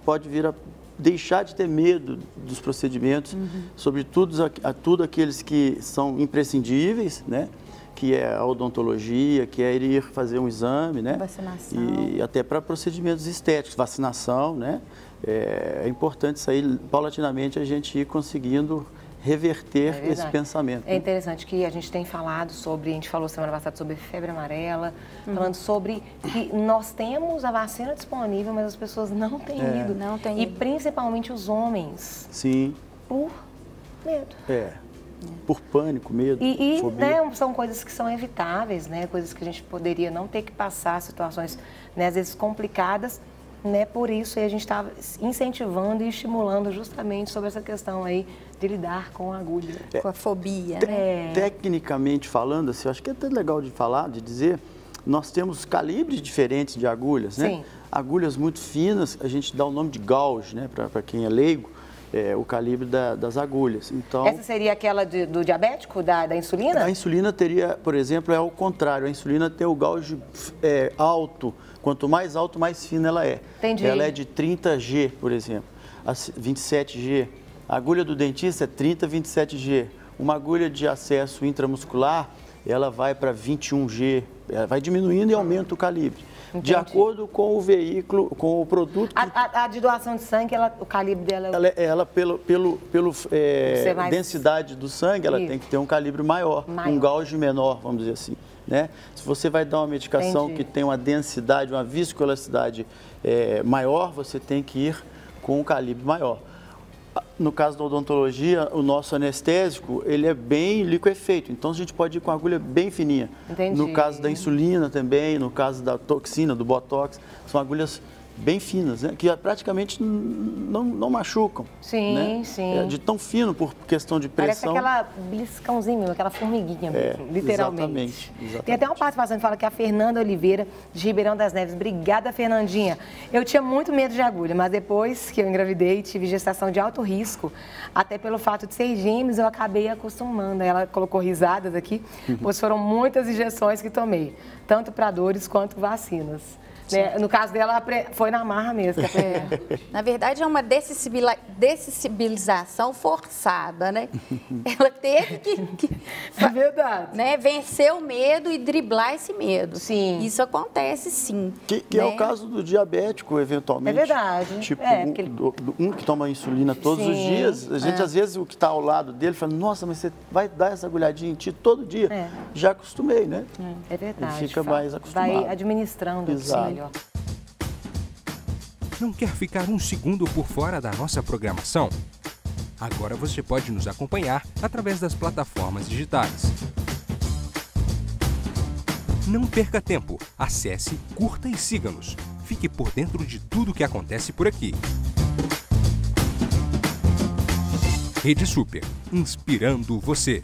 pode vir a deixar de ter medo dos procedimentos, sobretudo tudo aqueles que são imprescindíveis, né? Que é a odontologia, que é ir fazer um exame, né? Vacinação. E até para procedimentos estéticos, vacinação, né? É importante isso aí, paulatinamente, a gente ir conseguindo reverter esse pensamento. É interessante que a gente tem falado sobre, a gente falou semana passada sobre febre amarela, falando sobre que nós temos a vacina disponível, mas as pessoas não têm ido. Não têm ido. E principalmente os homens. Sim. Por medo. Por pânico, medo, fobia. Né, são coisas que são evitáveis, né? Coisas que a gente poderia não ter que passar, situações, né, às vezes complicadas, né? Por isso a gente está incentivando e estimulando justamente sobre essa questão aí de lidar com a agulha. Com a fobia. Tecnicamente falando, assim, eu acho que é até legal de falar, de dizer, nós temos calibres diferentes de agulhas, né? Sim. Agulhas muito finas, a gente dá o nome de gauge, né? Para quem é leigo. O calibre das agulhas. Então, essa seria aquela do diabético, da insulina? A insulina teria, por exemplo, é o contrário. A insulina tem o gauge alto. Quanto mais alto, mais fina ela é. Entendi. Ela é de 30G, por exemplo. A 27G. A agulha do dentista é 30, 27G. Uma agulha de acesso intramuscular, ela vai para 21G. Ela vai diminuindo e aumenta o calibre. Entendi. De acordo com o veículo, com o produto. A de doação de sangue, o calibre dela... Ela pelo densidade do sangue, ela tem que ter um calibre maior, um gauge menor, vamos dizer assim. Né? Se você vai dar uma medicação que tem uma densidade, uma viscoelasticidade maior, você tem que ir com um calibre maior. No caso da odontologia, o nosso anestésico, ele é bem liquefeito, então a gente pode ir com a agulha bem fininha. Entendi. No caso da insulina também, no caso da toxina, do botox, são agulhas bem finas, né? Que praticamente não machucam. Sim, né? sim. De tão fino por questão de pressão. Parece aquela beliscãozinho, aquela formiguinha mesmo, literalmente. Exatamente. Tem até uma participação que fala que é a Fernanda Oliveira, de Ribeirão das Neves. Obrigada, Fernandinha. Eu tinha muito medo de agulha, mas depois que eu engravidei, tive gestação de alto risco, até pelo fato de ser gêmeos, eu acabei acostumando. Ela colocou risadas aqui, pois foram muitas injeções que tomei, tanto para dores quanto vacinas. Né? No caso dela, foi na marra mesmo. Na verdade, é uma dessensibilização forçada, né? Ela teve que é verdade. Né? Vencer o medo e driblar esse medo. Sim. Isso acontece, sim. Que é o caso do diabético, eventualmente. É verdade. Tipo, um que toma insulina todos os dias, a gente, às vezes, o que está ao lado dele, fala, nossa, mas você vai dar essa agulhadinha em ti todo dia? Já acostumei, né? É verdade. Ele fica mais acostumado. Vai administrando. Exato. Não quer ficar um segundo por fora da nossa programação? Agora você pode nos acompanhar através das plataformas digitais. Não perca tempo. Acesse, curta e siga-nos. Fique por dentro de tudo o que acontece por aqui. Rede Super, inspirando você.